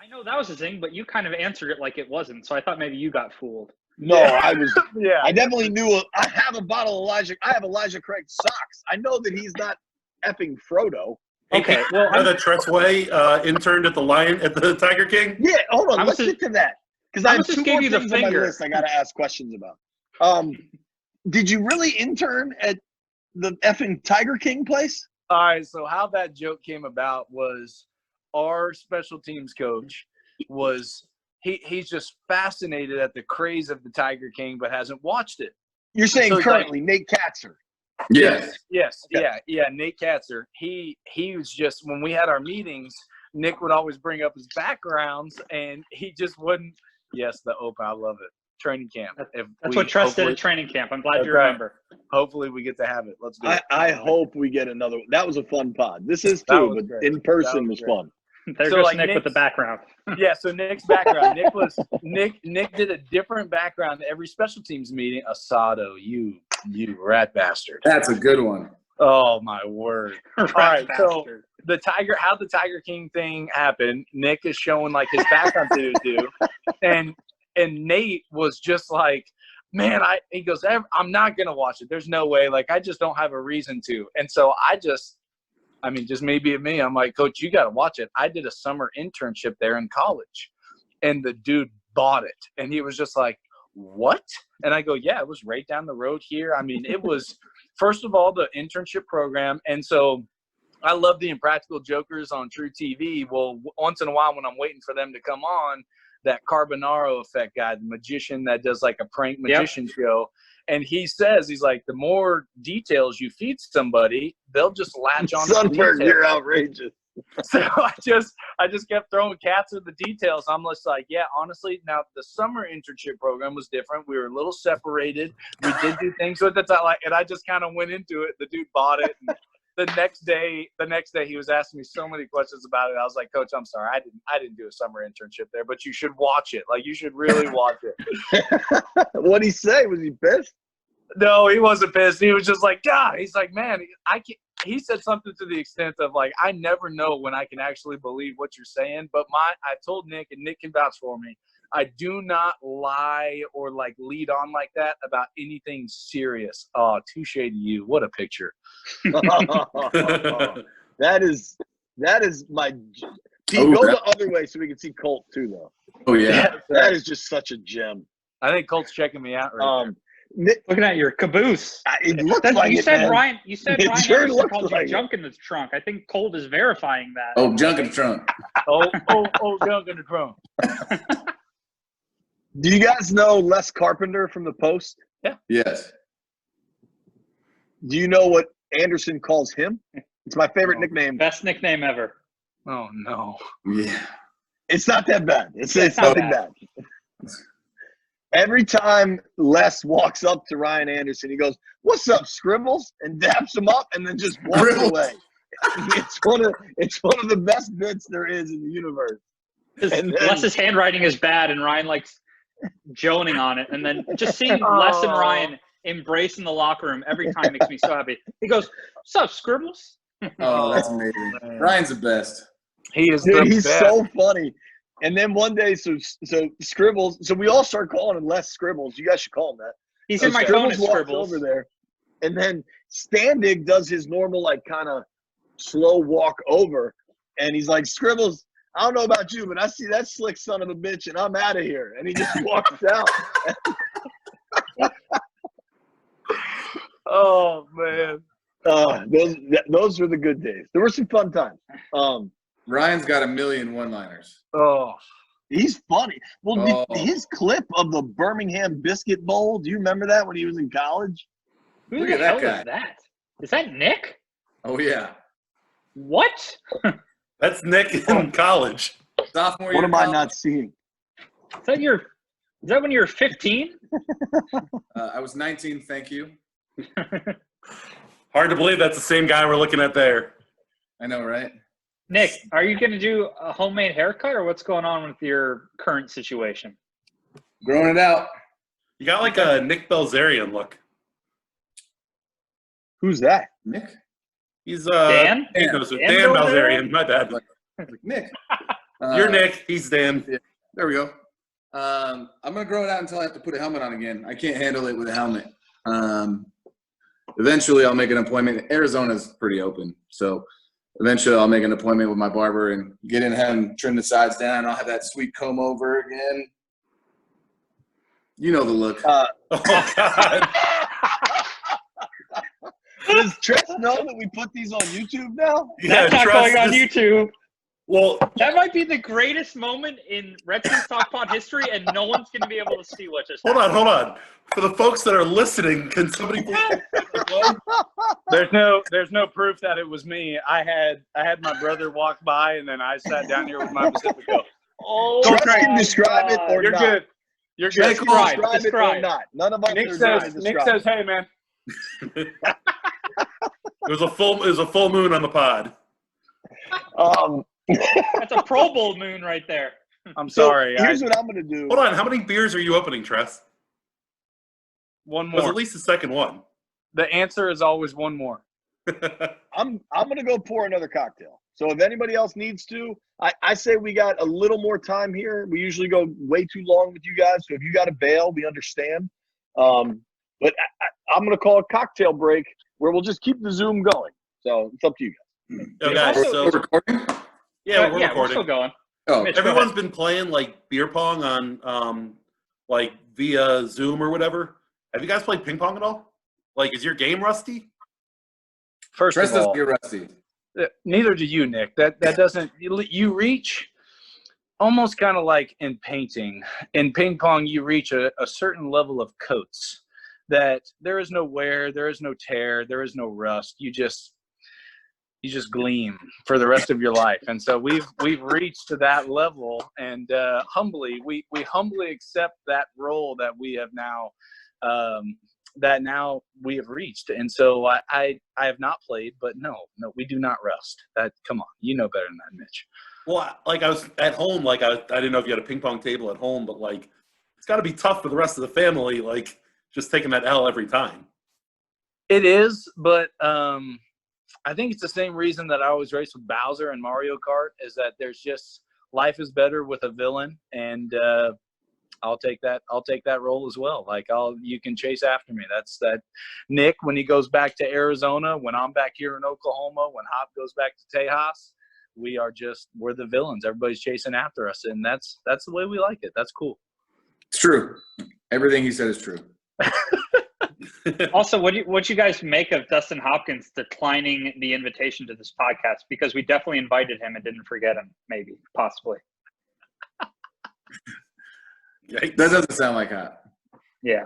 I know that was a zing, but you kind of answered it like it wasn't, so I thought maybe you got fooled. No, I was. Yeah. I definitely knew. I have a bottle of Elijah. I have Elijah Craig socks. I know that he's not effing Frodo. Okay, well, The Tressway interned at the Tiger King. Yeah, hold on. I Let's was get to that because I I have was just two gave more you the things on my finger. list I got to ask questions about. Did you really intern at the effing Tiger King place? All right, so how that joke came about was our special teams coach was he's just fascinated at the craze of the Tiger King, but hasn't watched it. You're saying So he's currently Nate Katzer. Yes. Yes, Okay. yeah, Nate Katzer. He was just, when we had our meetings, Nick would always bring up his backgrounds, and he just wouldn't. Yes, the open, I love it. Training camp. That's what Tress did at training camp. I'm glad you remember. Hopefully we get to have it. Let's do it. I hope we get another one. That was a fun pod. This is That too, was but great. in person That was was great. fun. There So, goes like, Nick with the Nick's- background. Yeah, so Nick's background. Nick did a different background to every special teams meeting. Asado, you rat bastard. That's a good one. Oh my word. All right, so how the Tiger King thing happened, Nick is showing like his background to do. And Nate was just like, man, he goes, I'm not gonna watch it. There's no way. Like, I just don't have a reason to. And so I I mean, just maybe me. I'm like, Coach, you got to watch it. I did a summer internship there in college, and the dude bought it. And he was just like, what? And I go, yeah, it was right down the road here. I mean, it was, first of all, the internship program. And so I love the Impractical Jokers on True TV. Well, once in a while when I'm waiting for them to come on, that Carbonaro effect guy, the magician that does like a prank magician show. And he says, he's like, the more details you feed somebody, they'll just latch on to the Sundberg, details. you're outrageous. So I just kept throwing cats at the details. I'm just like, yeah, honestly, now the summer internship program was different. We were a little separated. We did do things with it. And I just kind of went into it. The dude bought it. And the next day he was asking me so many questions about it. I was like, Coach, I'm sorry. I didn't do a summer internship there, but you should watch it. Like, you should really watch it. What'd he say? Was he pissed? No, he wasn't pissed. He was just like, God, he's like, man, I can't. He said something to the extent of like, I never know when I can actually believe what you're saying. But I told Nick, and Nick can vouch for me, I do not lie or like lead on like that about anything serious. Oh, touche to you. What a picture. That is my. Go the other way so we can see Colt too, though. Oh yeah, that is just such a gem. I think Colt's checking me out right there. Looking at your caboose. It looks like you it, said man. Ryan. You said It Ryan sure Anderson looks called like you it. junk in the trunk. I think Colt is verifying that. oh, junk in the trunk. Oh, junk in the trunk. Do you guys know Les Carpenter from the Post? Yes. Do you know what Anderson calls him? It's my favorite nickname. Best nickname ever. Oh no. Yeah. It's not that bad. It's not nothing bad. Every time Les walks up to Ryan Anderson, he goes, "What's up, Scribbles?" and daps him up, and then just walks Scribbles. away. It's one of the best bits there is in the universe. Les's handwriting is bad, and Ryan likes joning on it. And then just seeing Les and Ryan embrace in the locker room every time makes me so happy. He goes, "What's up, Scribbles?" Oh, that's amazing. Man. Ryan's the best. He is Dude, the he's best. so funny. And then one day, so Scribbles, so we all start calling him Les Scribbles. You guys should call him that. He's So in my phone as walks Scribbles. over there, and then Standig does his normal, like, kind of slow walk over, and he's like, "Scribbles, I don't know about you, but I see that slick son of a bitch, and I'm out of here." And he just walks out. Oh man. Those were the good days. There were some fun times. Ryan's got a million one-liners. Oh. He's funny. Well, Oh. his clip of the Birmingham Biscuit Bowl, do you remember that when he was in college? Who Look the at that hell guy. is that? Is that Nick? Oh yeah. What? That's Nick in college. Sophomore year. What am I college. not seeing? Is that when you were 15? I was 19. Thank you. Hard to believe that's the same guy we're looking at there. I know, right? Nick, are you going to do a homemade haircut, or what's going on with your current situation? Growing it out. You got like a Nick Belzerian look. Who's that? Nick. He's Dan? Dan Dan Belzerian. My bad. Like Nick. You're Nick. He's Dan. There we go. I'm gonna grow it out until I have to put a helmet on again. I can't handle it with a helmet. Eventually, I'll make an appointment. Arizona's pretty open, so eventually I'll make an appointment with my barber and get in, have him trim the sides down. I'll have that sweet comb over again. You know the look. Oh God. Does Tress know that we put these on YouTube now? That's not Tress going on is- YouTube. Well, That might be the greatest moment in Redskins Talk Pod history, and no one's going to be able to see what just happened. hold on. For the folks that are listening, can somebody please? There's no proof that it was me. I had my brother walk by, and then I sat down here with my Pacifico. Oh, Tress my can describe it God. or You're not. good. You're good. Tress can describe it or Describe. not. None of us Nick are going to says, Nick describe says, hey man. It was a full moon on the pod. That's a Pro Bowl moon right there. I'm So sorry. here's what I'm going to do. Hold on. How many beers are you opening, Tress? One It was more. at least the second one. The answer is always one more. I'm going to go pour another cocktail. So if anybody else needs to, I say we got a little more time here. We usually go way too long with you guys. So if you got to bail, we understand. But I'm going to call a cocktail break where we'll just keep the Zoom going. So it's up to you guys. Yo, guys, Also- so We're recording? yeah, we're We're recording. still going. Oh, Mitch, go Everyone's ahead. been playing like beer pong on like via Zoom or whatever. Have you guys played ping pong at all? Like, is your game rusty? First Tress of doesn't all, get rusty. neither do you, Nick. That doesn't you reach almost kind of like in painting. In ping pong, you reach a certain level of coats that there is no wear, there is no tear, there is no rust. You just gleam for the rest of your life. And so we've reached to that level, and humbly we humbly accept that role that we have now we have reached. And so I have not played, but no, we do not rust. That, come on, you know better than that, Mitch. Well, like I was at home, like I didn't know if you had a ping pong table at home, but like it's got to be tough for the rest of the family, like just taking that L every time. It is, but I think it's the same reason that I always race with Bowser and Mario Kart, is that there's just, life is better with a villain, and I'll take that role as well. Like, you can chase after me. That's that. Nick, when he goes back to Arizona, when I'm back here in Oklahoma, when Hop goes back to Tejas, we're the villains. Everybody's chasing after us, and that's the way we like it. That's cool. It's true. Everything he said is true. Also, what you guys make of Dustin Hopkins declining the invitation to this podcast? Because we definitely invited him and didn't forget him, maybe, possibly. Yikes. That doesn't sound like Hop. Yeah.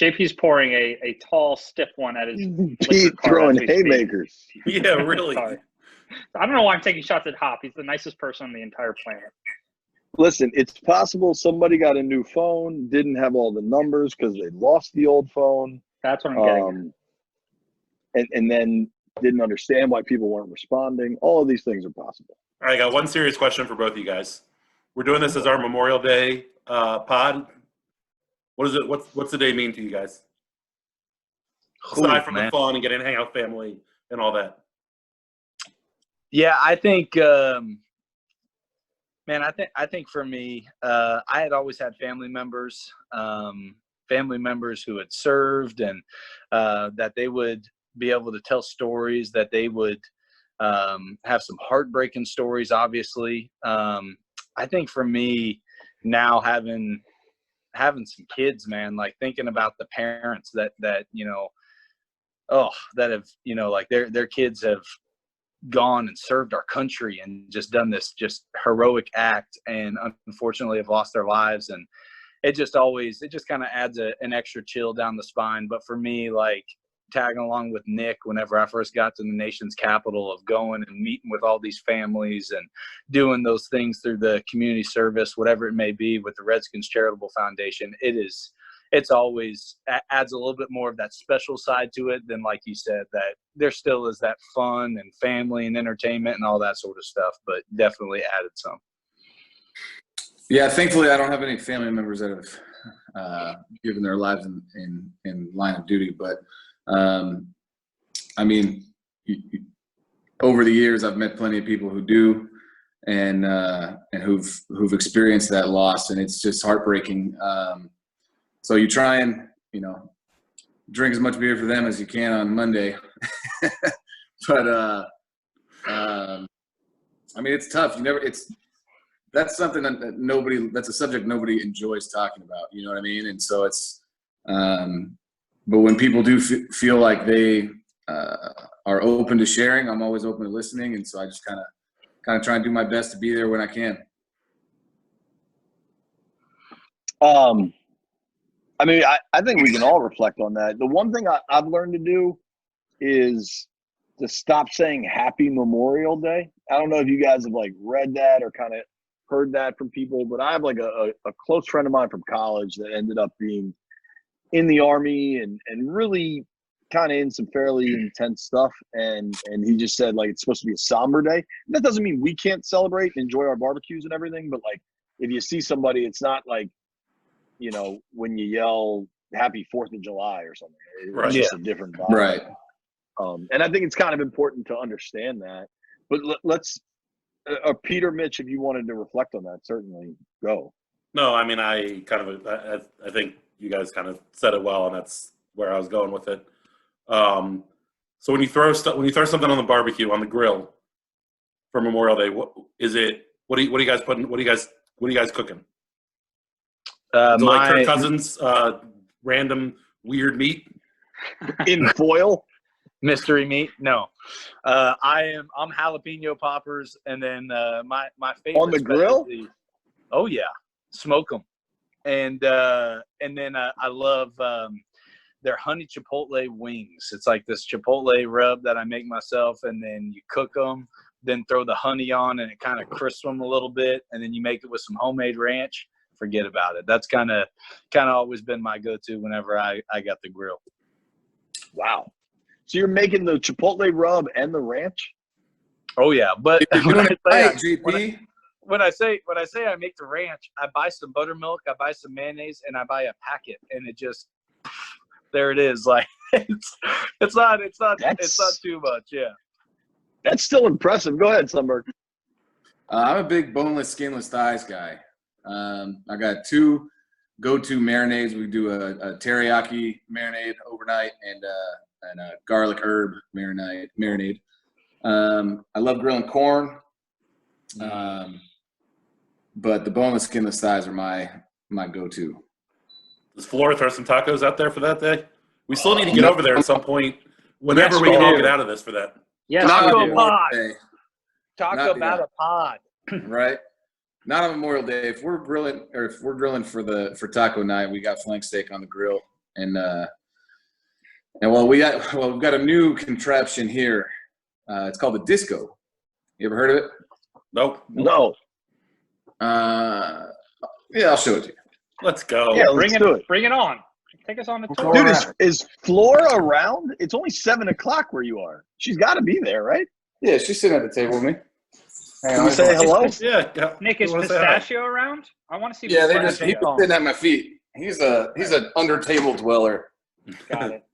JP's pouring a tall, stiff one at his Pete liquor cart throwing as we speak. haymakers. Yeah, really. Sorry. I don't know why I'm taking shots at Hop. He's the nicest person on the entire planet. Listen, it's possible somebody got a new phone, didn't have all the numbers because they lost the old phone, That's what I'm getting at. and then didn't understand why people weren't responding. All of these things are possible. All right, I got one serious question for both of you guys. We're doing this as our Memorial Day pod. What is it? What's the day mean to you guys? Aside from the fun and getting to hang out with family and all that. Yeah, I think, man, I think for me, I had always had family members who had served, and that they would be able to tell stories, that they would have some heartbreaking stories, obviously. I think for me now, having some kids, man, like thinking about the parents that that have, like their kids have gone and served our country and just done this just heroic act, and unfortunately have lost their lives, and it just kind of adds an extra chill down the spine. But for me, like tagging along with Nick, whenever I first got to the nation's capital, of going and meeting with all these families and doing those things through the community service, whatever it may be, with the Redskins Charitable Foundation, it's always adds a little bit more of that special side to it than, like you said, that there still is that fun and family and entertainment and all that sort of stuff, but definitely added some. Yeah, thankfully I don't have any family members that have given their lives in line of duty. But I mean, over the years I've met plenty of people who do, and who've experienced that loss, and it's just heartbreaking. So you try and, drink as much beer for them as you can on Monday. But, I mean, it's tough. That's something that's a subject nobody enjoys talking about. You know what I mean? And so it's, but when people do feel like they are open to sharing, I'm always open to listening. And so I just kind of try and do my best to be there when I can. I mean, I think we can all reflect on that. The one thing I've learned to do is to stop saying Happy Memorial Day. I don't know if you guys have like read that or kind of heard that from people, but I have like a close friend of mine from college that ended up being in the Army and really kind of in some fairly intense stuff. And he just said, like, it's supposed to be a somber day. And that doesn't mean we can't celebrate and enjoy our barbecues and everything, but like if you see somebody, it's not like, when you yell Happy 4th of July or something. It's just a different vibe. Right. And I think it's kind of important to understand that. But let's, Peter, Mitch, if you wanted to reflect on that, certainly go. No, I mean, I think you guys kind of said it well, and that's where I was going with it. So when you throw something on the barbecue on the grill for Memorial Day, what is it? What are you guys putting? What are you guys cooking? Is it like Kirk Cousins, random weird meat In foil? mystery meat? No, I'm jalapeno poppers, and then my favorite On the grill? specialty- Oh yeah, smoke them, and then I love their honey chipotle wings. It's like this chipotle rub that I make myself, and then you cook them, then throw the honey on, and it kind of crisps them a little bit, and then you make it with some homemade ranch. Forget about it. That's kind of always been my go-to whenever I got the grill. Wow. So you're making the chipotle rub and the ranch? Oh yeah, but GP. when I say I make the ranch, I buy some buttermilk, I buy some mayonnaise, and I buy a packet, and it just there it is. Like it's not too much. Yeah. That's still impressive. Go ahead, Sundberg. I'm a big boneless, skinless thighs guy. I got 2 go-to marinades. We do a teriyaki marinade overnight and a garlic herb marinade. I love grilling corn, but the boneless, skinless thighs are my go-to. Does Flora throw some tacos out there for that day? We still need to get over there at some point. Whenever Yes, we can we all do. get out of this for that. Yes, Not we Taco do. Memorial pod. Day, Talk Not- about yeah. a pod. right? Not on Memorial Day. If we're grilling for taco night, we got flank steak on the grill, and we've got a new contraption here. It's called a disco. You ever heard of it? Nope. No. Yeah, I'll show it to you. Let's go. Yeah, let's do it. Bring it on. Take us on a tour. Dude, is Flora around? It's only 7 o'clock where you are. She's got to be there, right? Yeah, she's sitting at the table with me. Can we say hello? Yeah. Nick, is You wanna say hi? Pistachio around? I want to see. Yeah, he's Pistachio. sitting at my feet. He's an under table dweller. Got it.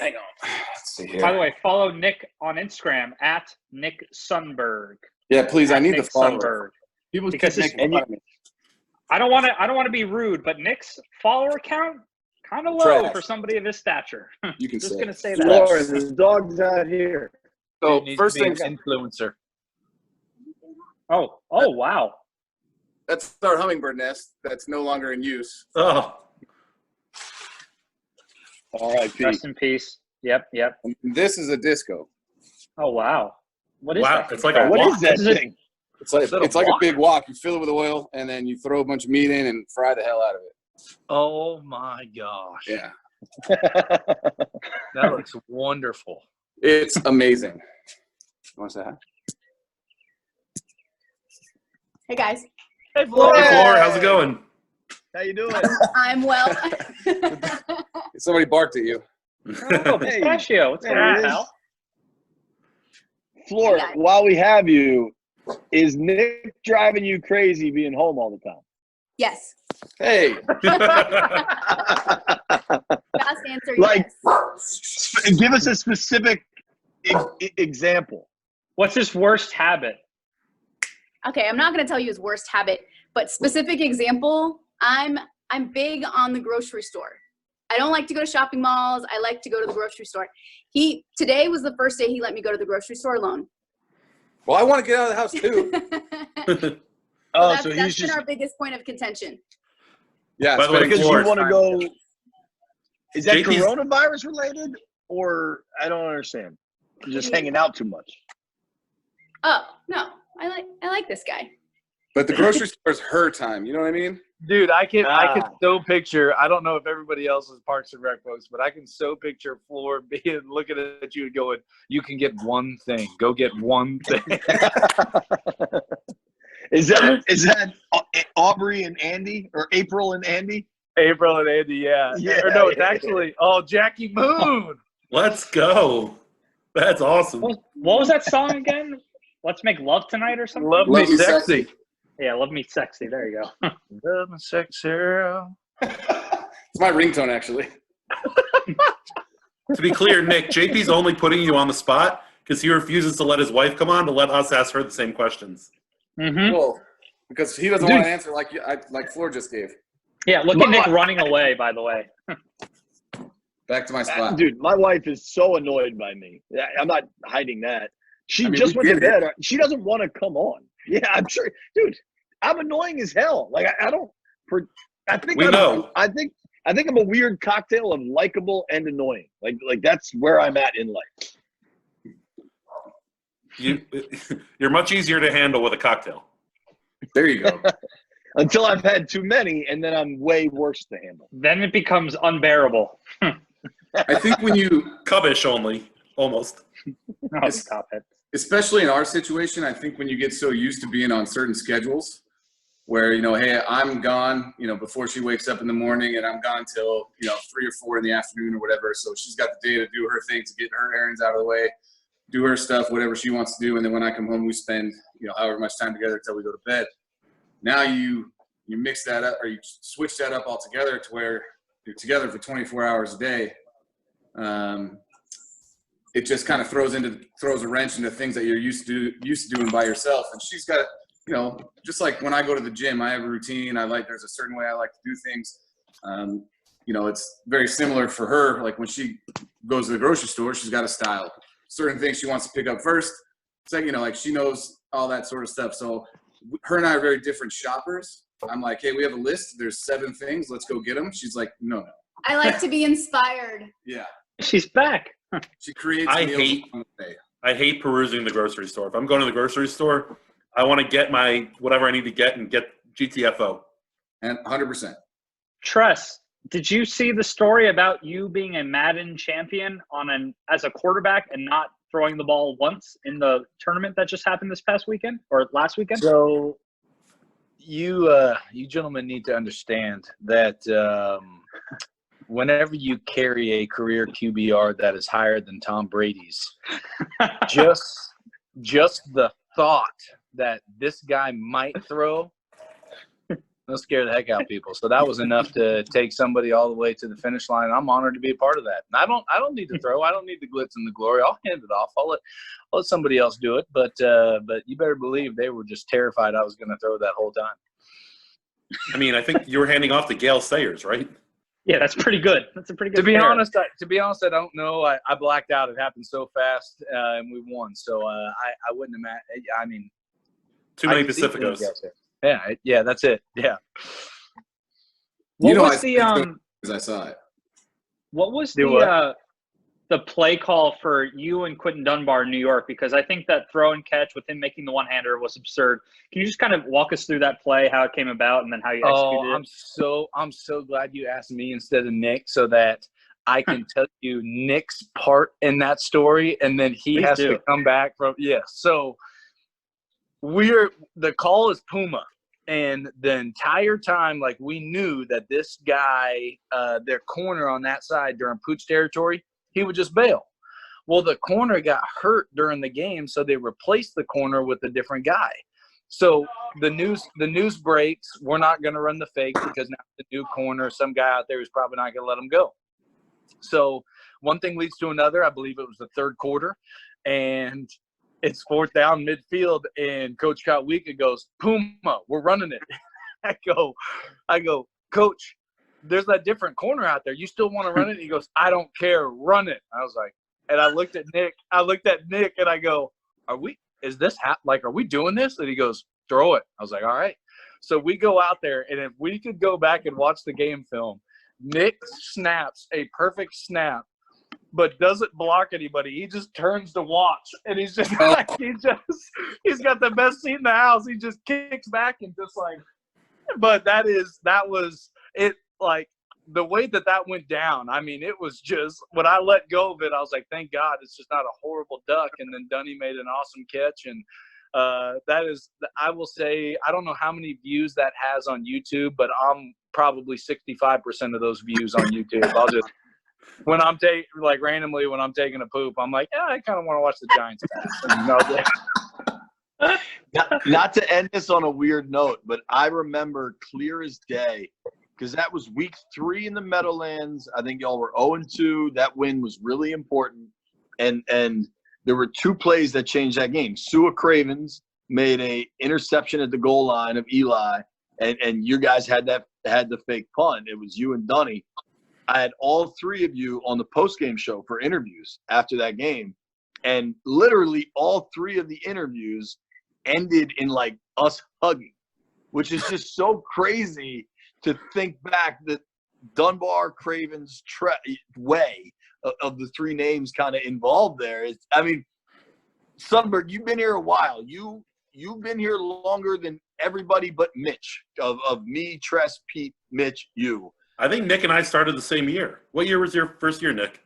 Hang on. Let's see here. By the way, follow Nick on Instagram at Nick Sundberg. Yeah, please. I need Nick the follower. Sundberg. People Because keep it's- making fun of me. I don't want to be rude, but Nick's follower count kind of low Trash. for somebody of his stature. You can Just say. gonna say that. Flora, the dog's out here. So Dude needs first to be thing, an influencer. Oh, wow. that's our hummingbird nest. That's no longer in use. Oh, R.I.P. Rest in peace. Yep. And this is a disco. Oh, wow. What is wow. that? It's like a What walk. is that Is it- thing? It's like Is that a a wok? big wok. You fill it with oil, and then you throw a bunch of meat in and fry the hell out of it. Oh my gosh. Yeah, That looks wonderful. it's amazing. You want to say hi? Hey guys, Hey, Hey, Flora. Flora, how's it going? How you doing? I'm well. Somebody barked at you. Oh, Hey, Pistachio. What's there going it on, is. pal? Flora, Hey, guys. while we have you, is Nick driving you crazy being home all the time? Yes. Hey, Fast answer, Like- yes. Give us a specific example. What's his worst habit? Okay, I'm not going to tell you his worst habit, but specific example, I'm big on the grocery store. I don't like to go to shopping malls. I like to go to the grocery store. Today was the first day he let me go to the grocery store alone. well, I want to get out of the house too. Oh, that's so he's been just. our biggest point of contention. Yeah, By the way, Because Flora, you want to go. Is that JP's coronavirus related, or I don't understand? You're just hanging out too much. Oh, no. I like this guy. but the grocery store is her time. You know what I mean? Dude, I can Ah. so picture. I don't know if everybody else is Parks and Rec folks, but I can so picture Floor being looking at you and going, "You can get one thing. Go get one thing." Is that Aubrey and Andy, or April and Andy? April and Andy, yeah. Yeah, Or no, it's yeah. actually Jackie Moon. let's go. That's awesome. What was that song again? Let's Make Love Tonight or something? Love Love me me sexy. Yeah, Love Me Sexy. There you go. Love me sexy. Girl. It's my ringtone, actually. To be clear, Nick, JP's only putting you on the spot because he refuses to let his wife come on to let us ask her the same questions. Mm-hmm. Well, because he doesn't want to answer like Floor just gave. Yeah, look at Nick running away, by the way. Back to my spot. Dude, my wife is so annoyed by me. I'm not hiding that. She just we went to get it. bed. She doesn't want to come on. Yeah, I'm sure. Dude, I'm annoying as hell. Like, I don't – I think We know. I think I'm a weird cocktail of likable and annoying. Like that's where I'm at in life. You're much easier to handle with a cocktail. There you go. Until I've had too many, and then I'm way worse to handle. Then it becomes unbearable. I think when you – Cubbish only, almost. Oh, stop it. especially in our situation, I think when you get so used to being on certain schedules where, you know, hey, I'm gone, you know, before she wakes up in the morning and I'm gone till, you know, 3 or 4 in the afternoon or whatever. So she's got the day to do her thing, to get her errands out of the way, do her stuff, whatever she wants to do. And then when I come home, we spend, you know, however much time together until we go to bed. Now you mix that up, or you switch that up altogether to where you're together for 24 hours a day. It just kind of throws a wrench into things that you're used to doing by yourself. And she's got, you know, just like when I go to the gym, I have a routine. There's a certain way I like to do things. You know, it's very similar for her. Like when she goes to the grocery store, she's got a style. Certain things she wants to pick up first. It's like, you know, like she knows all that sort of stuff. So her and I are very different shoppers. I'm like, hey, we have a list. There's 7 things. Let's go get them. She's like, no. I like to be inspired. Yeah. She's back. She creates meals on the day. I hate perusing the grocery store. If I'm going to the grocery store, I want to get my whatever I need to get and get GTFO. And 100%. Tress, did you see the story about you being a Madden champion as a quarterback and not throwing the ball once in the tournament that just happened this past weekend or last weekend? So you gentlemen need to understand that whenever you carry a career QBR that is higher than Tom Brady's, just the thought that this guy might throw, that'll scare the heck out of people. So that was enough to take somebody all the way to the finish line. I'm honored to be a part of that. And I don't need to throw. I don't need the glitz and the glory. I'll hand it off. I'll let somebody else do it. But you better believe they were just terrified I was going to throw that whole time. I mean, I think you were handing off to Gale Sayers, right? Yeah, that's pretty good. That's a pretty good. To be pair. honest, I don't know. I blacked out. It happened so fast, and we won. So I wouldn't imagine. I mean, too many Pacificos. Yeah, that's it. Yeah. You know, was because I saw it. What was The the play call for you and Quentin Dunbar in New York? Because I think that throw and catch with him making the one-hander was absurd. Can you just kind of walk us through that play, how it came about, and then how you executed it? I'm so glad you asked me instead of Nick, so that I can tell you Nick's part in that story, and then he has to come back from So the call is Puma. And the entire time, like, we knew that this guy, their corner on that side during Pooch territory, he would just bail. Well, the corner got hurt during the game, so they replaced the corner with a different guy. So the news breaks, we're not going to run the fake because now the new corner, some guy out there who's probably not going to let him go. So one thing leads to another. I believe it was the third quarter, and it's 4th down midfield, and Coach Kotwika goes, Puma, we're running it. I go, Coach, there's that different corner out there. You still want to run it? He goes, I don't care. Run it. I was like, and I looked at Nick and I go, are we doing this? And he goes, throw it. I was like, all right. So we go out there, and if we could go back and watch the game film, Nick snaps a perfect snap, but doesn't block anybody. He just turns to watch, and he's just like, he's got the best seat in the house. He just kicks back and just like, but that was it. Like the way that went down. I mean, it was just, when I let go of it, I was like, thank God it's just not a horrible duck. And then Dunny made an awesome catch. And I will say, I don't know how many views that has on YouTube, but I'm probably 65% of those views on YouTube. I'll just, when I'm randomly when I'm taking a poop, I'm like, I kind of want to watch the Giants pass. Not to end this on a weird note, but I remember clear as day, because that was week 3 in the Meadowlands. I think y'all were 0-2. That win was really important. And there were 2 plays that changed that game. Sua Cravens made a interception at the goal line of Eli, and you guys had the fake punt. It was you and Dunny. I had all three of you on the post-game show for interviews after that game. And literally all three of the interviews ended in like us hugging, which is just so crazy to think back that Dunbar, Craven's way of the three names kind of involved there. I mean, Sundberg, you've been here a while. You've been here longer than everybody but Mitch, of me, Tress, Pete, Mitch, you. I think Nick and I started the same year. What year was your first year, Nick?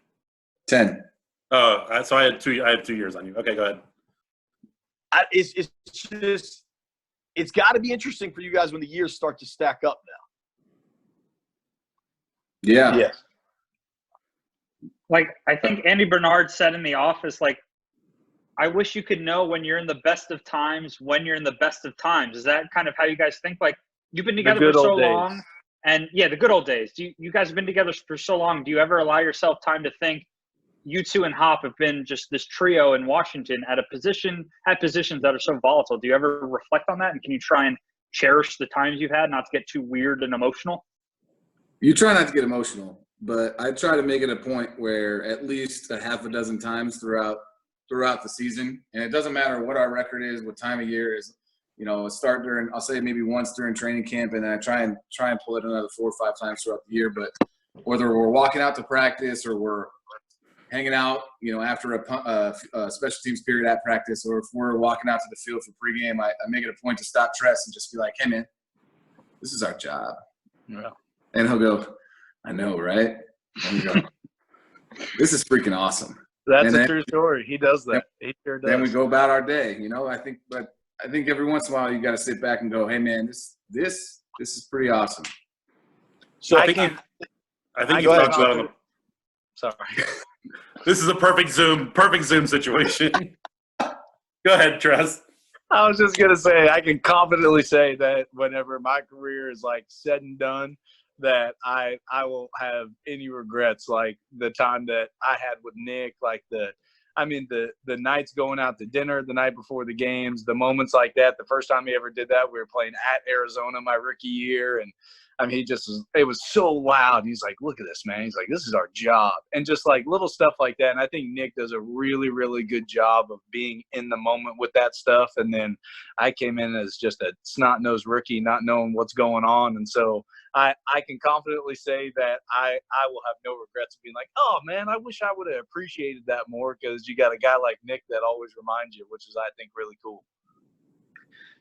10. Oh, so I had 2 years on you. Okay, go ahead. It's just, it's got to be interesting for you guys when the years start to stack up now. Yeah. Yes. Like, I think Andy Bernard said in The Office, like, I wish you could know when you're in the best of times, when you're in the best of times. Is that kind of how you guys think? Like, you've been together for so long. And, yeah, the good old days. You guys have been together for so long. Do you ever allow yourself time to think, you two and Hop have been just this trio in Washington at positions that are so volatile? Do you ever reflect on that? And can you try and cherish the times you've had, not to get too weird and emotional? You try not to get emotional, but I try to make it a point where at least a half a dozen times throughout the season, and it doesn't matter what our record is, what time of year is, you know, start during, I'll say maybe once during training camp, and then I try and pull it another 4 or 5 times throughout the year. But whether we're walking out to practice or we're hanging out, you know, after a special teams period at practice, or if we're walking out to the field for pregame, I make it a point to stop Tress and just be like, hey, man, this is our job. Yeah. And he'll go, I know, right? And we go, this is freaking awesome. That's a true story. He does that. He sure does. Then we go about our day, you know. I think every once in a while you got to sit back and go, hey, man, this is pretty awesome. So I think you talked about it. Sorry. This is a perfect Zoom situation. Go ahead, Tress. I was just gonna say, I can confidently say that whenever my career is like said and done, that I won't have any regrets. Like the time that I had with Nick, like the nights going out to dinner the night before the games, the moments like that. The first time he ever did that, we were playing at Arizona my rookie year, and I mean, it was so loud. He's like, look at this, man. He's like, this is our job. And just like little stuff like that. And I think Nick does a really, really good job of being in the moment with that stuff. And then I came in as just a snot-nosed rookie, not knowing what's going on. And so I can confidently say that I will have no regrets of being like, oh, man, I wish I would have appreciated that more, because you got a guy like Nick that always reminds you, which is, I think, really cool.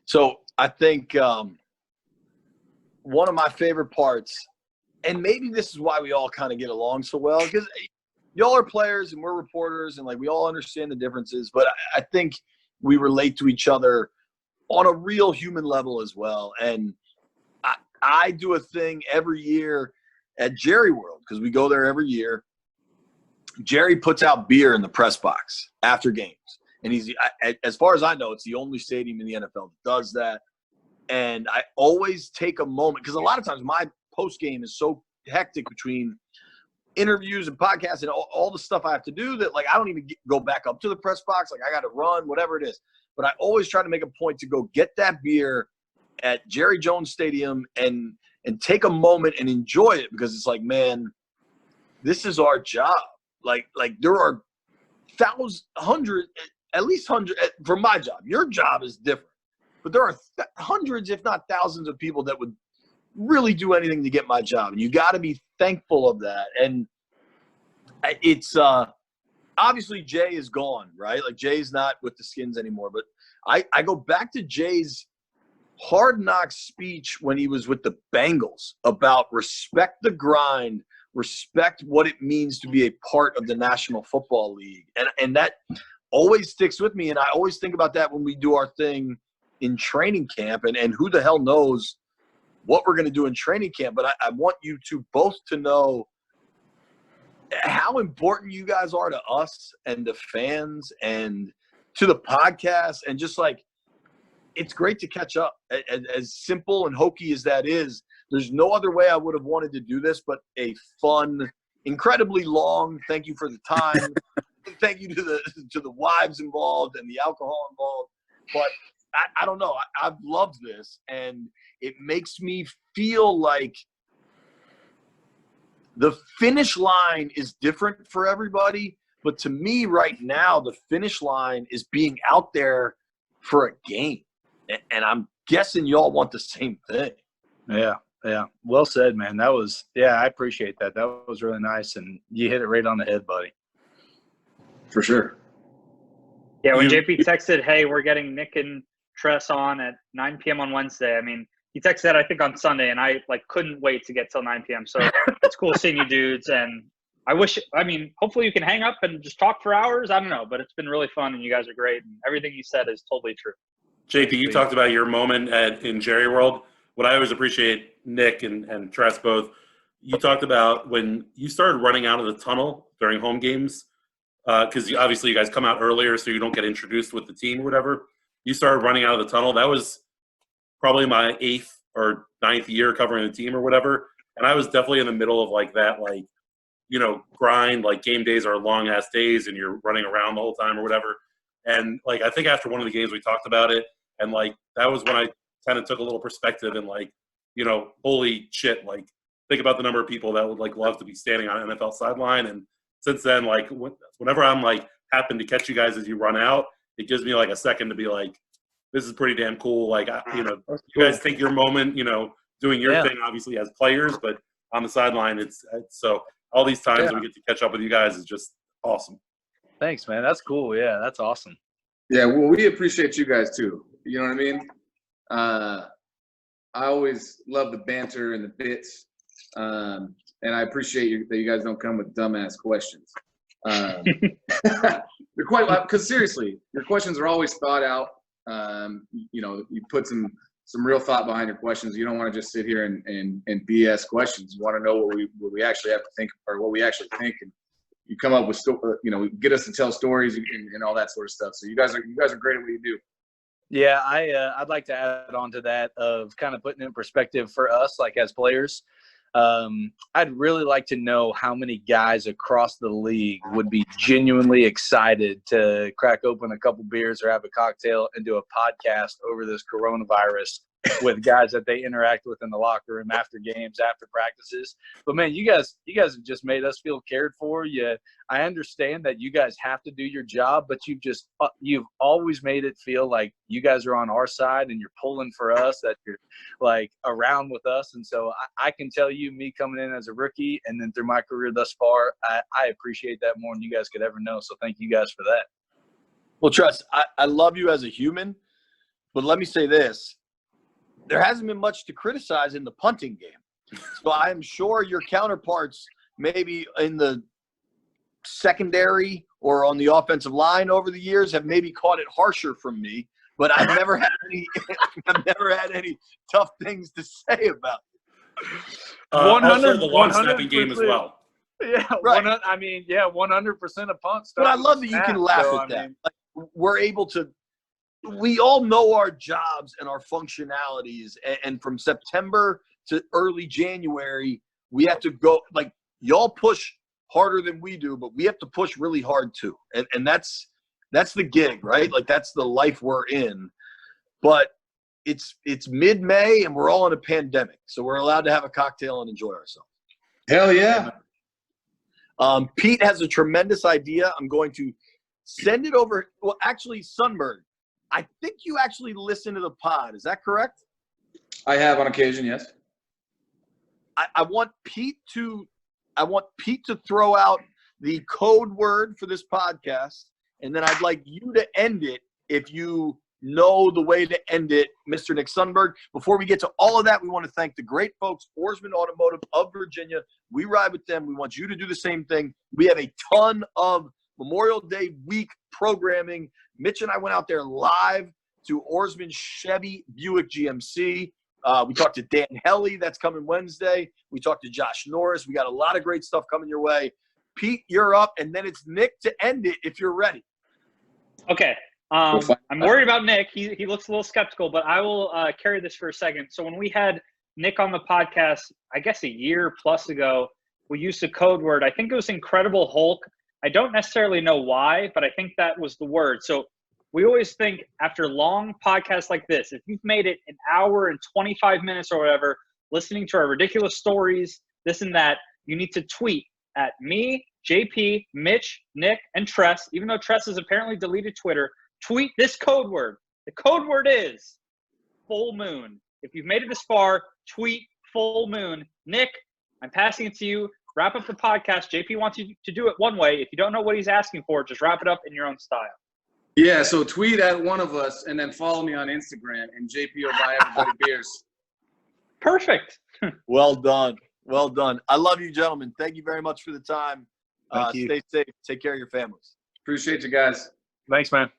So I think one of my favorite parts, and maybe this is why we all kind of get along so well, because y'all are players and we're reporters, and like we all understand the differences, but I think we relate to each other on a real human level as well. And I do a thing every year at Jerry World, because we go there every year. Jerry puts out beer in the press box after games, and he's, as far as I know, it's the only stadium in the NFL that does that. And I always take a moment, because a lot of times my post game is so hectic between interviews and podcasts and all the stuff I have to do that, like, I don't even go back up to the press box. Like, I got to run, whatever it is. But I always try to make a point to go get that beer at Jerry Jones Stadium and take a moment and enjoy it, because it's like, man, this is our job. Like there are at least 100 for my job. Your job is different. But there are hundreds, if not thousands, of people that would really do anything to get my job. And you got to be thankful of that. And it's obviously Jay is gone, right? Like, Jay's not with the Skins anymore. But I go back to Jay's Hard Knocks speech when he was with the Bengals about respect the grind, respect what it means to be a part of the National Football League. And that always sticks with me. And I always think about that when we do our thing in training camp, and who the hell knows what we're going to do in training camp. But I want you two both to know how important you guys are to us and the fans and to the podcast. And just like, it's great to catch up. As simple and hokey as that is, there's no other way I would have wanted to do this but a fun, incredibly long thank you for the time. Thank you to the wives involved and the alcohol involved. But I don't know. I've loved this, and it makes me feel like the finish line is different for everybody. But to me right now, the finish line is being out there for a game. And I'm guessing y'all want the same thing. Yeah. Yeah. Well said, man. That was, I appreciate that. That was really nice. And you hit it right on the head, buddy. For sure. Yeah. When JP texted, hey, we're getting Nick and Tress on at 9 p.m. on Wednesday. I mean, he texted that, I think, on Sunday, and I couldn't wait to get till 9 p.m. So it's cool seeing you dudes. And hopefully you can hang up and just talk for hours. I don't know, but it's been really fun, and you guys are great. And everything you said is totally true. JP, you talked about your moment in Jerry World. What I always appreciate, Nick and Tress both, you talked about when you started running out of the tunnel during home games, because obviously you guys come out earlier so you don't get introduced with the team or whatever. You started running out of the tunnel. That was probably my 8th or 9th year covering the team or whatever. And I was definitely in the middle of that, grind, game days are long ass days and you're running around the whole time or whatever. And I think after one of the games we talked about it, and that was when I kind of took a little perspective and holy shit, think about the number of people that would love to be standing on an NFL sideline. And since then, whenever I'm happen to catch you guys as you run out, it gives me a second to be this is pretty damn cool. You guys take your moment, doing your thing obviously as players, but on the sideline, it's so all these times that we get to catch up with you guys is just awesome. Thanks, man. That's cool. Yeah, that's awesome. Yeah, well, we appreciate you guys too. You know what I mean? I always love the banter and the bits, and I appreciate that you guys don't come with dumbass questions. You're quite, because seriously, your questions are always thought out. You put some real thought behind your questions. You don't want to just sit here and BS questions. You want to know what we actually have to think, or what we actually think, and you come up with get us to tell stories and all that sort of stuff. So you guys are great at what you do. Yeah, I'd like to add on to that of kind of putting it in perspective for us, as players. I'd really like to know how many guys across the league would be genuinely excited to crack open a couple beers or have a cocktail and do a podcast over this coronavirus with guys that they interact with in the locker room after games, after practices. But man, you guys have just made us feel cared for. I understand that you guys have to do your job, but you've always made it feel like you guys are on our side and you're pulling for us, that you're around with us. And so I can tell you, me coming in as a rookie and then through my career thus far, I appreciate that more than you guys could ever know. So thank you guys for that. Well, Tress, I love you as a human, but let me say this. There hasn't been much to criticize in the punting game. So I'm sure your counterparts maybe in the secondary or on the offensive line over the years have maybe caught it harsher from me, but I've never had any tough things to say about it. Also the long snapping game as well. Yeah, right. 100% of punts. But I love that you can laugh at that. We're able to. We all know our jobs and our functionalities, and from September to early January, we have to go. Y'all push harder than we do, but we have to push really hard too, and that's the gig, right? That's the life we're in. But it's mid-May, and we're all in a pandemic, so we're allowed to have a cocktail and enjoy ourselves. Hell yeah! Pete has a tremendous idea. I'm going to send it over. Well, actually, Sundberg, I think you actually listen to the pod. Is that correct? I have on occasion, yes. I want Pete to throw out the code word for this podcast, and then I'd like you to end it if you know the way to end it, Mr. Nick Sundberg. Before we get to all of that, we want to thank the great folks, Oarsman Automotive of Virginia. We ride with them. We want you to do the same thing. We have a ton of Memorial Day week programming. Mitch and I went out there live to Oarsman Chevy Buick GMC. We talked to Dan Hailey. That's coming Wednesday. We talked to Josh Norris. We got a lot of great stuff coming your way. Pete, you're up, and then it's Nick to end it if you're ready. Okay. I'm worried about Nick. He looks a little skeptical, but I will carry this for a second. So when we had Nick on the podcast, I guess a year plus ago, we used a code word. I think it was Incredible Hulk. I don't necessarily know why, but I think that was the word. So we always think after long podcasts like this, if you've made it an hour and 25 minutes or whatever, listening to our ridiculous stories, this and that, you need to tweet at me, JP, Mitch, Nick, and Tress. Even though Tress has apparently deleted Twitter, tweet this code word. The code word is full moon. If you've made it this far, tweet full moon. Nick, I'm passing it to you. Wrap up the podcast. JP wants you to do it one way. If you don't know what he's asking for, just wrap it up in your own style. Yeah, so tweet at one of us and then follow me on Instagram, and JP will buy everybody beers. Perfect. Well done. Well done. I love you, gentlemen. Thank you very much for the time. Thank you. Stay safe. Take care of your families. Appreciate you guys. Thanks, man.